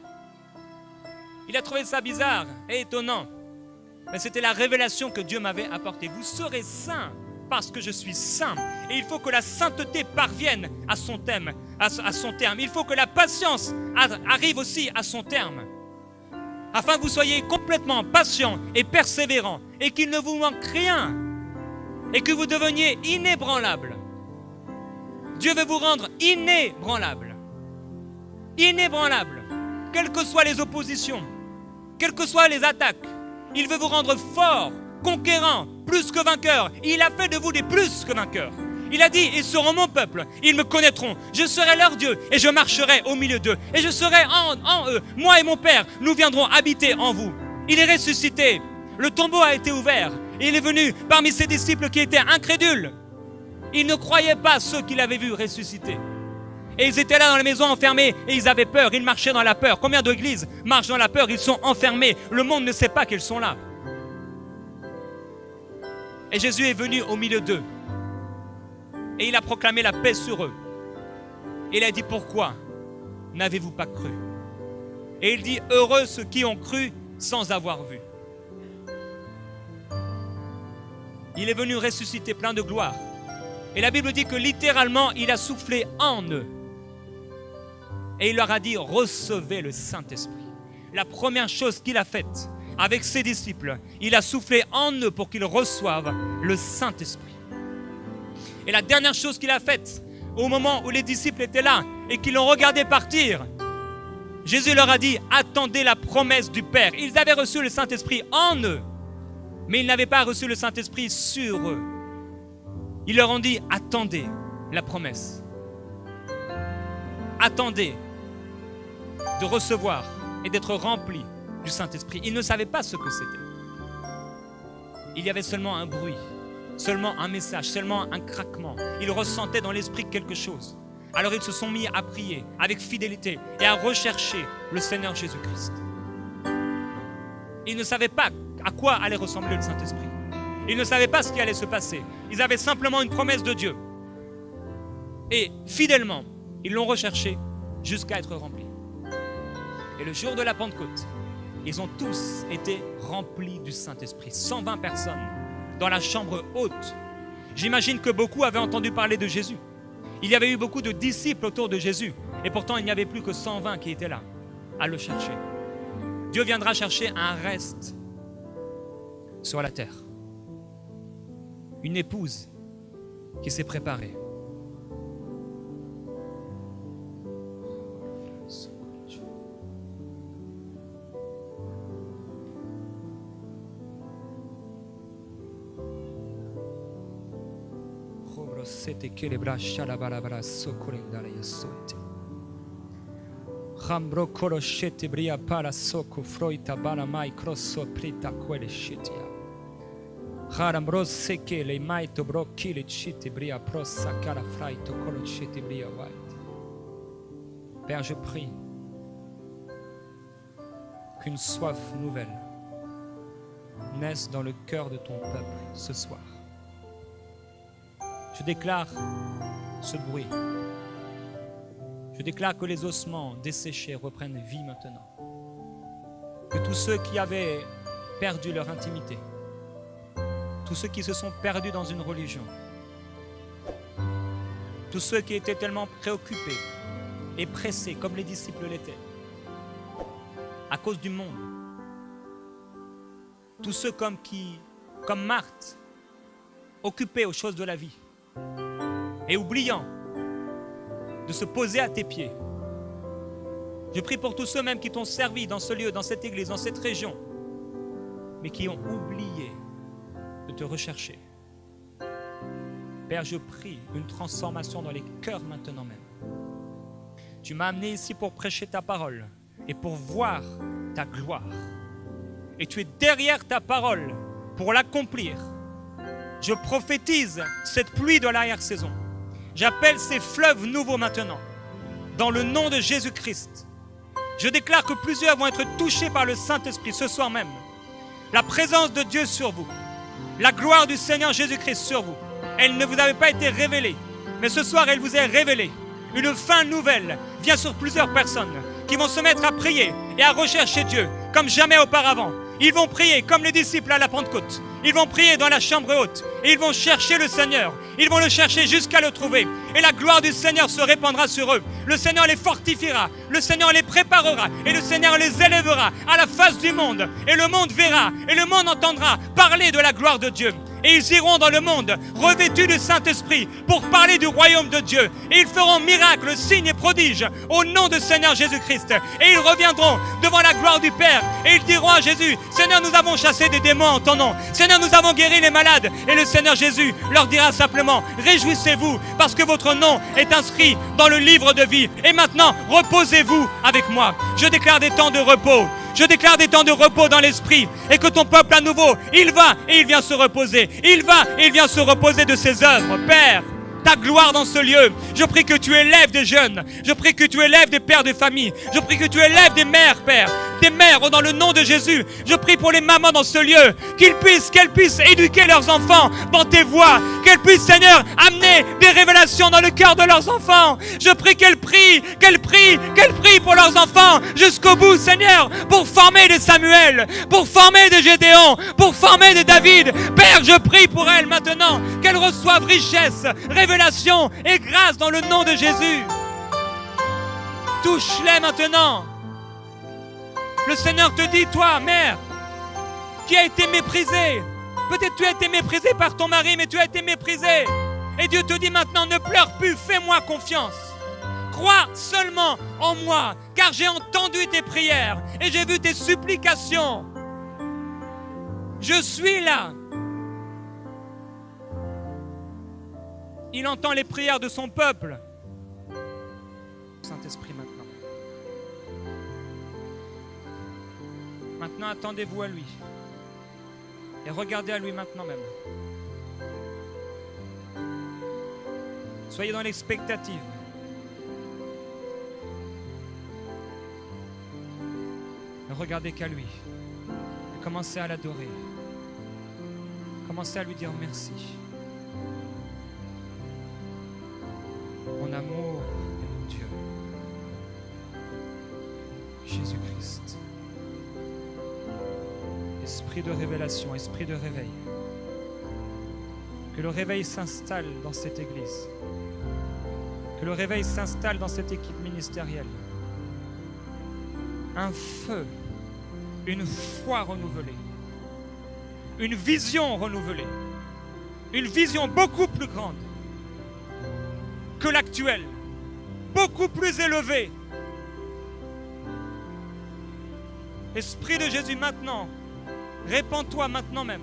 Speaker 1: Il a trouvé ça bizarre et étonnant. Mais c'était la révélation que Dieu m'avait apportée. Vous serez saints parce que je suis saint. Et il faut que la sainteté parvienne à son terme. Il faut que la patience arrive aussi à son terme. Afin que vous soyez complètement patient et persévérant et qu'il ne vous manque rien et que vous deveniez inébranlable. Dieu veut vous rendre inébranlable. Inébranlable. Quelles que soient les oppositions, quelles que soient les attaques, il veut vous rendre fort, conquérant, plus que vainqueur. Il a fait de vous des plus que vainqueurs. Il a dit, ils seront mon peuple, ils me connaîtront, je serai leur Dieu et je marcherai au milieu d'eux. Et je serai en eux, moi et mon Père, nous viendrons habiter en vous. Il est ressuscité, le tombeau a été ouvert et il est venu parmi ses disciples qui étaient incrédules. Ils ne croyaient pas ceux qu'il avait vus ressusciter. Et ils étaient là dans la maison enfermés et ils avaient peur, ils marchaient dans la peur. Combien d'églises marchent dans la peur? Ils sont enfermés, le monde ne sait pas qu'ils sont là. Et Jésus est venu au milieu d'eux. Et il a proclamé la paix sur eux. Et il a dit, pourquoi n'avez-vous pas cru? Et il dit, heureux ceux qui ont cru sans avoir vu. Il est venu ressusciter plein de gloire. Et la Bible dit que littéralement, il a soufflé en eux. Et il leur a dit, recevez le Saint-Esprit. La première chose qu'il a faite avec ses disciples, il a soufflé en eux pour qu'ils reçoivent le Saint-Esprit. Et la dernière chose qu'il a faite, au moment où les disciples étaient là et qu'ils l'ont regardé partir, Jésus leur a dit, attendez la promesse du Père. Ils avaient reçu le Saint-Esprit en eux, mais ils n'avaient pas reçu le Saint-Esprit sur eux. Ils leur ont dit, attendez la promesse. Attendez de recevoir et d'être remplis du Saint-Esprit. Ils ne savaient pas ce que c'était. Il y avait seulement un bruit, seulement un message, seulement un craquement. Ils ressentaient dans l'esprit quelque chose. Alors ils se sont mis à prier avec fidélité et à rechercher le Seigneur Jésus-Christ. Ils ne savaient pas à quoi allait ressembler le Saint-Esprit. Ils ne savaient pas ce qui allait se passer. Ils avaient simplement une promesse de Dieu. Et fidèlement, ils l'ont recherché jusqu'à être remplis. Et le jour de la Pentecôte, ils ont tous été remplis du Saint-Esprit. 120 personnes dans la chambre haute. J'imagine que beaucoup avaient entendu parler de Jésus. Il y avait eu beaucoup de disciples autour de Jésus. Et pourtant, il n'y avait plus que 120 qui étaient là, à le chercher. Dieu viendra chercher un reste sur la terre. Une épouse qui s'est préparé. Rambro koroshete bria para soko froita bana mai crosso prita quelle shitia. Rambro seke le mai to bro kile chite bria prosa cara fraito koroshete bria white. Père, je prie qu'une soif nouvelle naisse dans le cœur de ton peuple ce soir. Je déclare ce bruit. Je déclare que les ossements desséchés reprennent vie maintenant. Que tous ceux qui avaient perdu leur intimité, tous ceux qui se sont perdus dans une religion, tous ceux qui étaient tellement préoccupés et pressés comme les disciples l'étaient, à cause du monde, tous ceux comme Marthe, occupés aux choses de la vie et oubliant de se poser à tes pieds. Je prie pour tous ceux même qui t'ont servi dans ce lieu, dans cette église, dans cette région, mais qui ont oublié de te rechercher. Père, je prie une transformation dans les cœurs maintenant même. Tu m'as amené ici pour prêcher ta parole et pour voir ta gloire. Et tu es derrière ta parole pour l'accomplir. Je prophétise cette pluie de l'arrière-saison. J'appelle ces fleuves nouveaux maintenant, dans le nom de Jésus-Christ. Je déclare que plusieurs vont être touchés par le Saint-Esprit ce soir même. La présence de Dieu sur vous, la gloire du Seigneur Jésus-Christ sur vous. Elle ne vous avait pas été révélée, mais ce soir elle vous est révélée. Une fin nouvelle vient sur plusieurs personnes qui vont se mettre à prier et à rechercher Dieu comme jamais auparavant. Ils vont prier comme les disciples à la Pentecôte. Ils vont prier dans la chambre haute. Et ils vont chercher le Seigneur. Ils vont le chercher jusqu'à le trouver. Et la gloire du Seigneur se répandra sur eux. Le Seigneur les fortifiera. Le Seigneur les préparera. Et le Seigneur les élèvera à la face du monde. Et le monde verra. Et le monde entendra parler de la gloire de Dieu. Et ils iront dans le monde revêtus du Saint-Esprit pour parler du royaume de Dieu. Et ils feront miracles, signes et prodiges au nom de Seigneur Jésus-Christ. Et ils reviendront devant la gloire du Père. Et ils diront à Jésus, Seigneur, nous avons chassé des démons en ton nom. Seigneur, nous avons guéri les malades. Et le Seigneur Jésus leur dira simplement, réjouissez-vous parce que votre nom est inscrit dans le livre de vie. Et maintenant, reposez-vous avec moi. Je déclare des temps de repos. Je déclare des temps de repos dans l'esprit et que ton peuple à nouveau, il va et il vient se reposer. Il va et il vient se reposer de ses œuvres. Père, ta gloire dans ce lieu. Je prie que tu élèves des jeunes. Je prie que tu élèves des pères de famille. Je prie que tu élèves des mères, Père. Des mères dans le nom de Jésus. Je prie pour les mamans dans ce lieu. Qu'elles puissent éduquer leurs enfants dans tes voies. Qu'elles puissent, Seigneur, amener des révélations dans le cœur de leurs enfants. Je prie qu'elles prient pour leurs enfants jusqu'au bout, Seigneur, pour former des Samuel, pour former des Gédéon, pour former des David. Père, je prie pour elles maintenant, qu'elles reçoivent richesse, révélation et grâce dans le nom de Jésus. Touche-les maintenant. Le Seigneur te dit, toi, mère, qui a été méprisée. Peut-être tu as été méprisée par ton mari, mais tu as été méprisée. Et Dieu te dit maintenant, ne pleure plus, fais-moi confiance. Crois seulement en moi, car j'ai entendu tes prières et j'ai vu tes supplications. Je suis là. Il entend les prières de son peuple. Saint-Esprit maintenant. Maintenant, attendez-vous à lui. Et regardez à lui maintenant même. Soyez dans l'expectative. Ne regardez qu'à lui. Et commencez à l'adorer. Commencez à lui dire merci. Mon amour et mon Dieu. Jésus-Christ. Esprit de révélation, esprit de réveil. Que le réveil s'installe dans cette église. Que le réveil s'installe dans cette équipe ministérielle. Un feu, une foi renouvelée, une vision renouvelée, une vision beaucoup plus grande que l'actuel, beaucoup plus élevé. Esprit de Jésus, maintenant, répands-toi maintenant même.